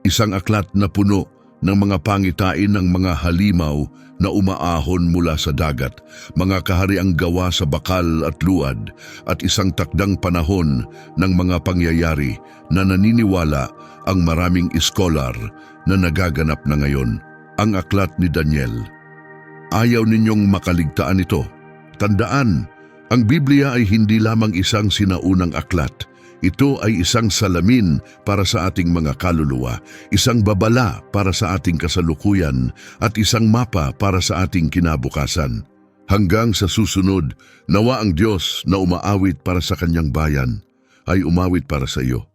Speaker 1: Isang aklat na puno ng mga pangitain ng mga halimaw na umaahon mula sa dagat, mga kahariang gawa sa bakal at luad, at isang takdang panahon ng mga pangyayari na naniniwala ang maraming iskolar na nagaganap na ngayon, ang aklat ni Daniel. Ayaw ninyong makaligtaan ito. Tandaan, ang Biblia ay hindi lamang isang sinaunang aklat. Ito ay isang salamin para sa ating mga kaluluwa, isang babala para sa ating kasalukuyan, at isang mapa para sa ating kinabukasan. Hanggang sa susunod, nawa ang Diyos na umaawit para sa kanyang bayan ay umawit para sa iyo.